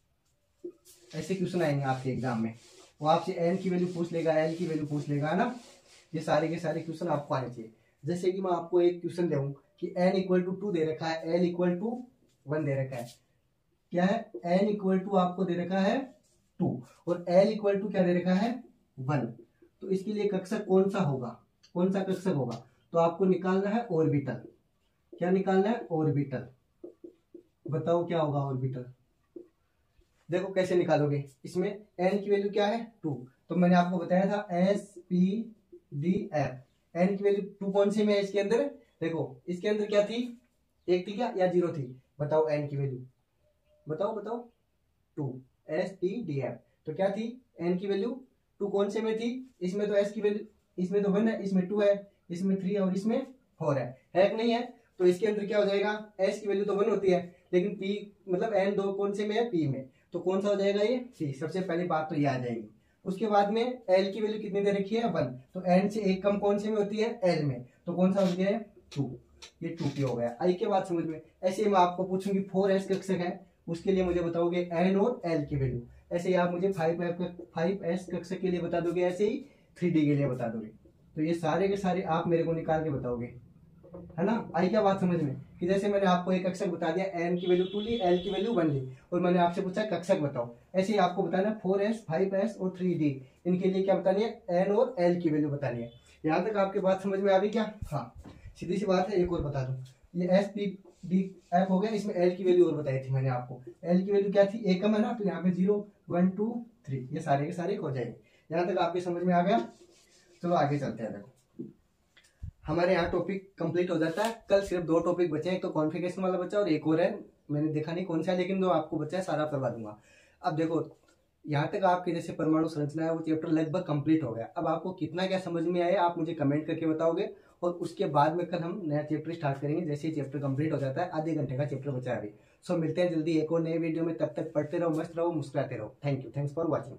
ऐसे क्वेश्चन आएंगे आपके एग्जाम में, वो आपसे n की वैल्यू पूछ लेगा, l की वैल्यू पूछ लेगा ना। ये सारे के सारे क्वेश्चन आपको आने चाहिए। जैसे कि मैं आपको एक क्वेश्चन दूं कि n = 2 दे रखा है, l = 1 दे रखा है। क्या है, n = आपको दे रखा है 2 और l = क्या दे रखा है, 1। तो इसके लिए कक्षक कौन सा होगा, कौन सा कक्षक होगा, तो आपको निकालना है ऑर्बिटल। क्या निकालना है, ऑर्बिटल। बताओ क्या होगा ऑर्बिटल। देखो कैसे निकालोगे, इसमें n की वैल्यू क्या है, 2। तो मैंने आपको बताया था S-P-D-F, n की वैल्यू 2 कौन से में है इसके अंदर, देखो इसके अंदर क्या थी, 1 थी क्या या 0 थी, बताओ n की वैल्यू, बताओ बताओ, 2 S-P-D-F। तो क्या थी, n की वैल्यू 2 कौन से में थी, इसमें तो s की वैल्यू, इसमें तो 1 है, इसमें 2 है, इसमें 3 है और इसमें 4 है कि नहीं है। तो इसके अंदर क्या हो जाएगा, s की वैल्यू तो 1 होती है, लेकिन p मतलब n 2 कौन से में है, p में, तो कौन सा हो जाएगा ये, c। सबसे पहली बात तो ये आ जाएगी। उसके बाद में l की वैल्यू कितनी दे रखी है, 1। तो n से एक कम कौन से में होती है, l में, तो कौन सा हो गया है, 2। ये 2p हो गया। आई के बाद समझ में। ऐसे मैं आपको पूछूंगी 4s कक्षक है, उसके लिए मुझे बताओगे n और l की वैल्यू। ऐसे ही आप मुझे 5s कक्षक के लिए बता दोगे, ऐसे ही 3d के लिए बता दोगे। तो ये सारे के सारे आप मेरे को निकाल के बताओगे, है ना। आई क्या बात समझ में, कि जैसे मैंने आपको एक कक्षक बता दिया, n की वैल्यू 2 ली, l की वैल्यू 1 ली, और मैंने आपसे पूछा कक्षक बताओ। ऐसे ही आपको बताना है 4s 5s और 3d, इनके लिए क्या बतानी है, n और l की वैल्यू बतानी है। यहाँ तक आपके बात समझ में आ गई क्या, हाँ सीधी सी बात है। एक और बता दूं, ये S-P-D-F हो गया, इसमें l की वैल्यू और बताई थी मैंने आपको। l की वैल्यू क्या थी, एक कम है ना, तो यहाँ पे 0 1 2 3 ये सारे के सारे हो जाएंगे। यहाँ तक आपके समझ में आ गया। चलो आगे चलते हैं। देखो हमारे यहाँ टॉपिक कंप्लीट हो जाता है, कल सिर्फ 2 टॉपिक बचे हैं, एक तो कॉन्फ़िगरेशन वाला बचा और एक और है, मैंने देखा नहीं कौन सा है, लेकिन जो आपको बचा है सारा करवा दूंगा। अब देखो यहाँ तक आपके जैसे परमाणु संरचना है वो चैप्टर लगभग कंप्लीट हो गया। अब आपको कितना क्या समझ में आया आप मुझे कमेंट करके बताओगे, और उसके बाद में कल हम नया चैप्टर स्टार्ट करेंगे। जैसे ही चैप्टर कंप्लीट हो जाता है, आधे घंटे का चैप्टर बचा है अभी। सो मिलते हैं जल्दी एक और नए वीडियो में, तब तक पढ़ते रहो, मस्त रहो, मुस्कुराते रहो। Thank you, thanks for watching.